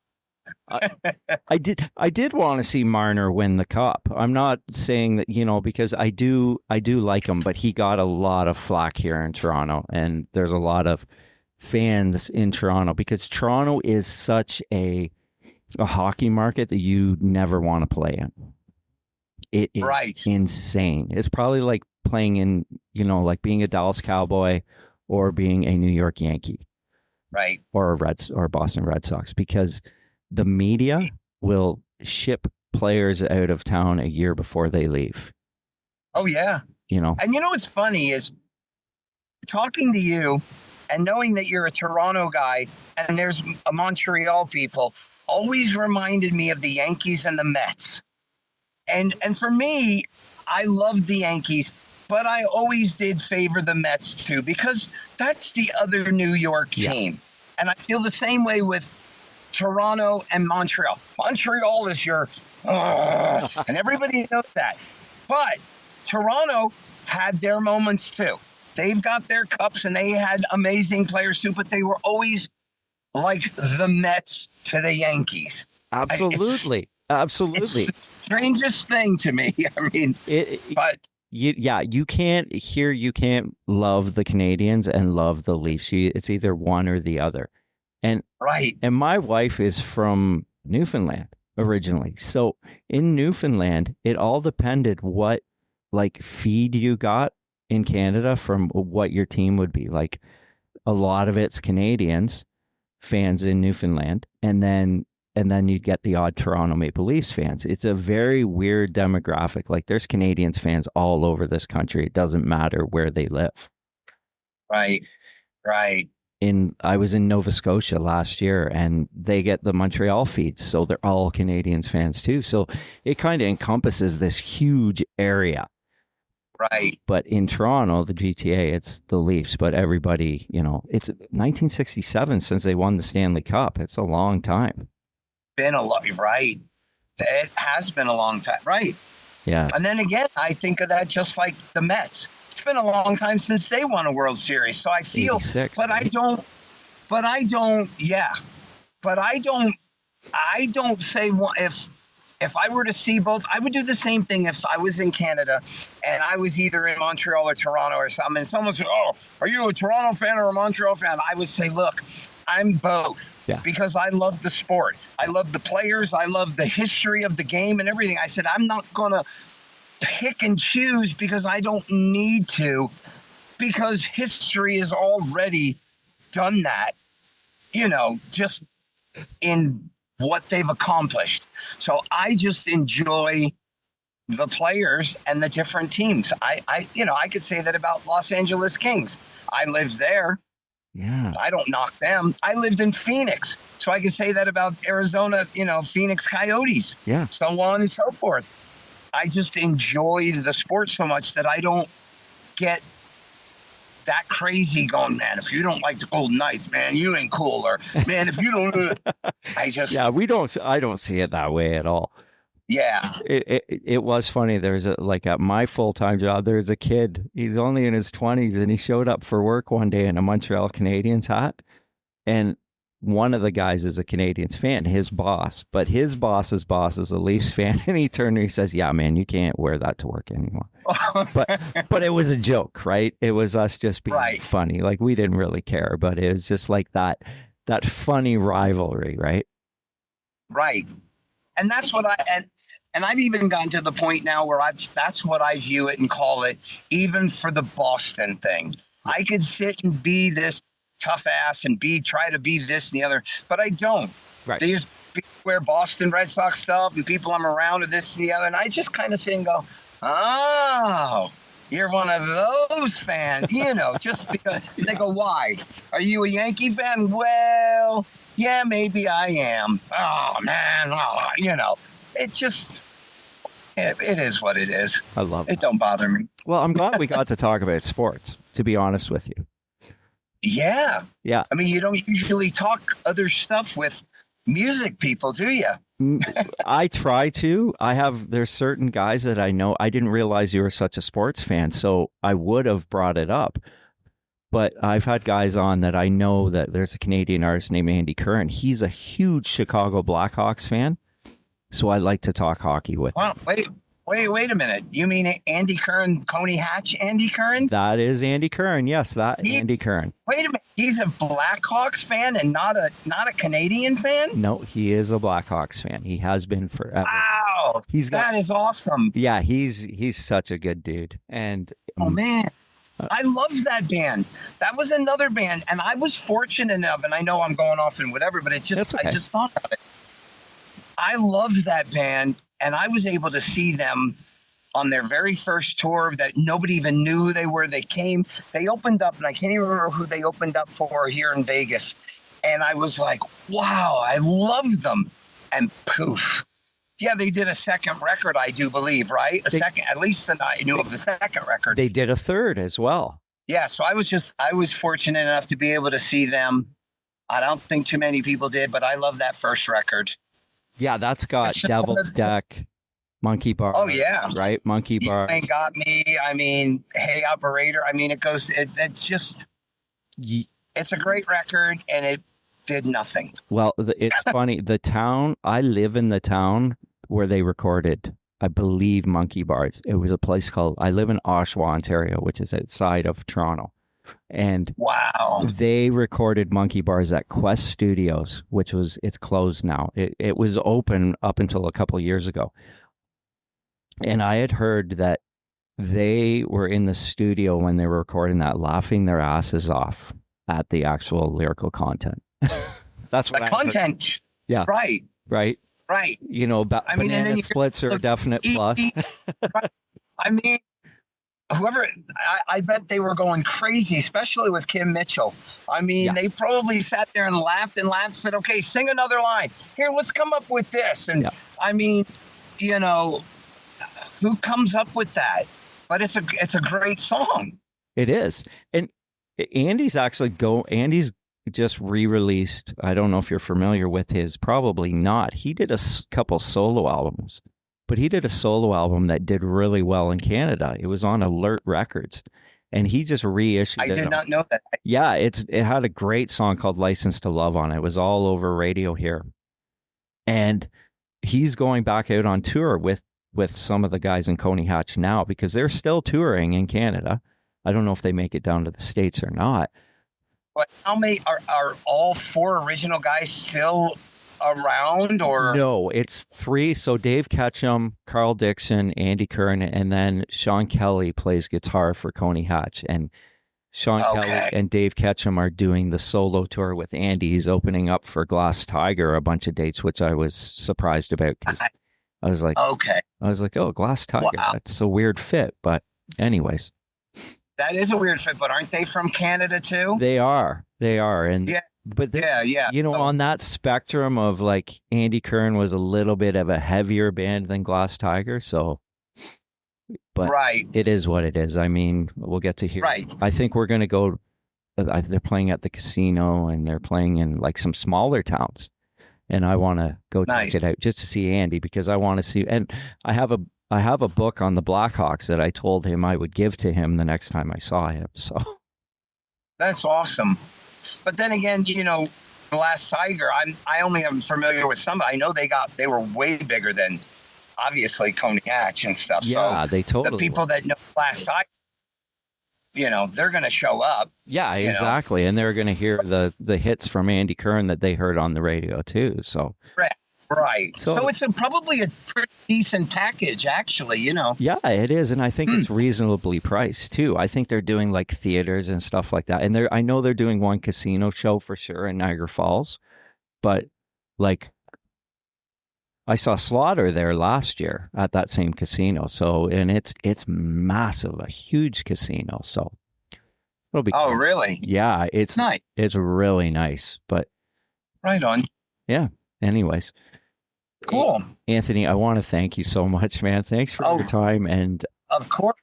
I did want to see Marner win the cup. I'm not saying that, because I do like him, but he got a lot of flack here in Toronto, and there's a lot of fans in Toronto because Toronto is such a hockey market that you never want to play in. It is Right. insane. It's probably like playing in, like being a Dallas Cowboy or being a New York Yankee. Right. Or Boston Red Sox, because the media will ship players out of town a year before they leave. Oh, yeah. And what's funny is talking to you and knowing that you're a Toronto guy and there's a Montreal people always reminded me of the Yankees and the Mets. And for me, I loved the Yankees, but I always did favor the Mets too, because that's the other New York team. And I feel the same way with Toronto and Montreal. Montreal is your, and everybody knows that. But Toronto had their moments too. They've got their cups and they had amazing players too, but they were always like the Mets to the Yankees. Absolutely. Absolutely. It's the strangest thing to me. I mean, but you can't love the Canadians and love the Leafs. It's either one or the other. And right. And my wife is from Newfoundland originally. So in Newfoundland, it all depended what feed you got in Canada from what your team would be. Like a lot of it's Canadians fans in Newfoundland, and then you'd get the odd Toronto Maple Leafs fans. It's a very weird demographic. Like there's Canadians fans all over this country. It doesn't matter where they live. Right. Right. I was in Nova Scotia last year, and they get the Montreal feeds, so they're all Canadians fans too. So it kind of encompasses this huge area. Right. But in Toronto, the GTA, it's the Leafs. But everybody, it's 1967 since they won the Stanley Cup. It's a long time. Been a lot, right? It has been a long time, right? Yeah. And then again, I think of that just like the Mets. It's been a long time since they won a World Series. So I feel, 86, but right? I don't say if I were to see both, I would do the same thing if I was in Canada and I was either in Montreal or Toronto or something. And someone said, "Oh, are you a Toronto fan or a Montreal fan?" I would say, "Look, I'm both." Yeah. Because I love the sport. I love the players. I love the history of the game and everything. I said, I'm not going to pick and choose because I don't need to, because history has already done that, just in what they've accomplished. So I just enjoy the players and the different teams. I could say that about Los Angeles Kings. I lived there. Yeah. I don't knock them. I lived in Phoenix. So I could say that about Arizona, Phoenix Coyotes. Yeah. So on and so forth. I just enjoy the sport so much that I don't get that crazy going, man, if you don't like the Golden Knights, man, you ain't cool. Or, man, if you don't, Yeah, I don't see it that way at all. Yeah. It was funny. There's at my full-time job, there's a kid, he's only in his 20s, and he showed up for work one day in a Montreal Canadiens hat. And one of the guys is a Canadiens fan, his boss, but his boss's boss is a Leafs fan. And he turned and he says, "Yeah, man, you can't wear that to work anymore." but it was a joke, right? It was us just being funny. Like we didn't really care, but it was just like that funny rivalry, right? Right. And that's what and I've even gotten to the point now where that's what I view it and call it, even for the Boston thing. I could sit and be this tough ass and try to be this and the other, but I don't. Right. They just wear Boston Red Sox stuff and people I'm around are this and the other, and I just kind of sit and go, "Oh, you're one of those fans," just because. They go, "Why? Are you a Yankee fan?" Well, yeah, maybe I am. Oh man, it just, It is what it is. I love It it. don't bother me. Well, I'm glad we got to talk about sports, to be honest with you. Yeah. Yeah. I mean, you don't usually talk other stuff with music people, do you? I try to. There's certain guys that I know. I didn't realize you were such a sports fan, so I would have brought it up. But I've had guys on that I know that there's a Canadian artist named Andy Curran. He's a huge Chicago Blackhawks fan. So I like to talk hockey with him. Well, wait a minute. You mean Andy Curran, Coney Hatch, Andy Curran? That is Andy Curran. Yes, Andy Curran. Wait a minute. He's a Blackhawks fan and not a Canadian fan? No, he is a Blackhawks fan. He has been forever. Wow. That is awesome. Yeah, he's such a good dude. And oh man. I love that band. That was another band, and I was fortunate enough, and I know I'm going off and whatever, but I just thought of it. I loved that band, and I was able to see them on their very first tour that nobody even knew who they were. They opened up, and I can't even remember who they opened up for here in Vegas. And I was like, wow, I loved them. And poof. Yeah, they did a second record, I do believe, right? At least I knew of the second record. They did a third as well. Yeah, so I was fortunate enough to be able to see them. I don't think too many people did, but I love that first record. Yeah, that's got Devil's Deck, Monkey Bar. Oh, yeah. Right? Monkey Bar. You Ain't Got Me. I mean, Hey Operator. I mean, it's just, it's a great record, and it did nothing. Well, it's funny. I live in the town where they recorded, I believe, Monkey Bars. It was a place called, I live in Oshawa, Ontario, which is outside of Toronto. And wow, they recorded Monkey Bars at Quest Studios, it's closed now. It was open up until a couple of years ago. And I had heard that they were in the studio when they were recording that, laughing their asses off at the actual lyrical content. That's what the content. Heard. Yeah. Right. You know, banana splits are a definite plus. I mean, I bet they were going crazy, especially with Kim Mitchell. I mean, They probably sat there and laughed, said, okay, sing another line. Here, let's come up with this. And I mean, you know, who comes up with that? But it's a great song. It is. And Andy's just re-released. I don't know if you're familiar with his, probably not. He did a couple solo albums, but he did a solo album that did really well in Canada. It was on Alert Records, and he just reissued it. I did not know that. Yeah, it had a great song called License to Love on it. It was all over radio here. And he's going back out on tour with some of the guys in Coney Hatch now, because they're still touring in Canada. I don't know if they make it down to the States or not. But how many are all four original guys still around, or no? It's three. So Dave Ketchum, Carl Dixon, Andy Curran, and then Sean Kelly plays guitar for Coney Hatch. And Sean Kelly and Dave Ketchum are doing the solo tour with Andy. He's opening up for Glass Tiger a bunch of dates, which I was surprised about, because I was like, oh, Glass Tiger. Wow. That's a weird fit, but anyways. That is a weird fit, but aren't they from Canada too? They are. And you know, on that spectrum of, like, Andy Curran was a little bit of a heavier band than Glass Tiger, so but it is what it is. I mean, we'll get to hear. Right. I think we're going to go. They're playing at the casino, and they're playing in like some smaller towns, and I want to go check it out just to see Andy, because I want to see. And I have a book on the Blackhawks that I told him I would give to him the next time I saw him. So that's awesome. But then again, you know, Glass Tiger, I only am familiar with some. I know they were way bigger than obviously Coney Hatch and stuff. Yeah, so they totally. The people that know Glass Tiger, you know, they're going to show up. Yeah, exactly, and they're going to hear the hits from Andy Curran that they heard on the radio too. So right. So it's probably a pretty decent package, actually, you know. Yeah, it is. And I think it's reasonably priced, too. I think they're doing, like, theaters and stuff like that. And I know they're doing one casino show for sure in Niagara Falls. But, like, I saw Slaughter there last year at that same casino. So, and it's massive, a huge casino. So it'll be cool. Really? Yeah, it's nice. It's really nice. But right on. Yeah. Anyways. Cool. Anthony, I want to thank you so much, man. Thanks for your time. And of course.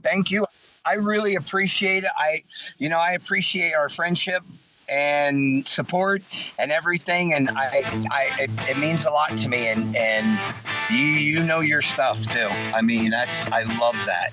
Thank you. I really appreciate it. I appreciate our friendship and support and everything. And it means a lot to me. And you know your stuff too. I mean, I love that.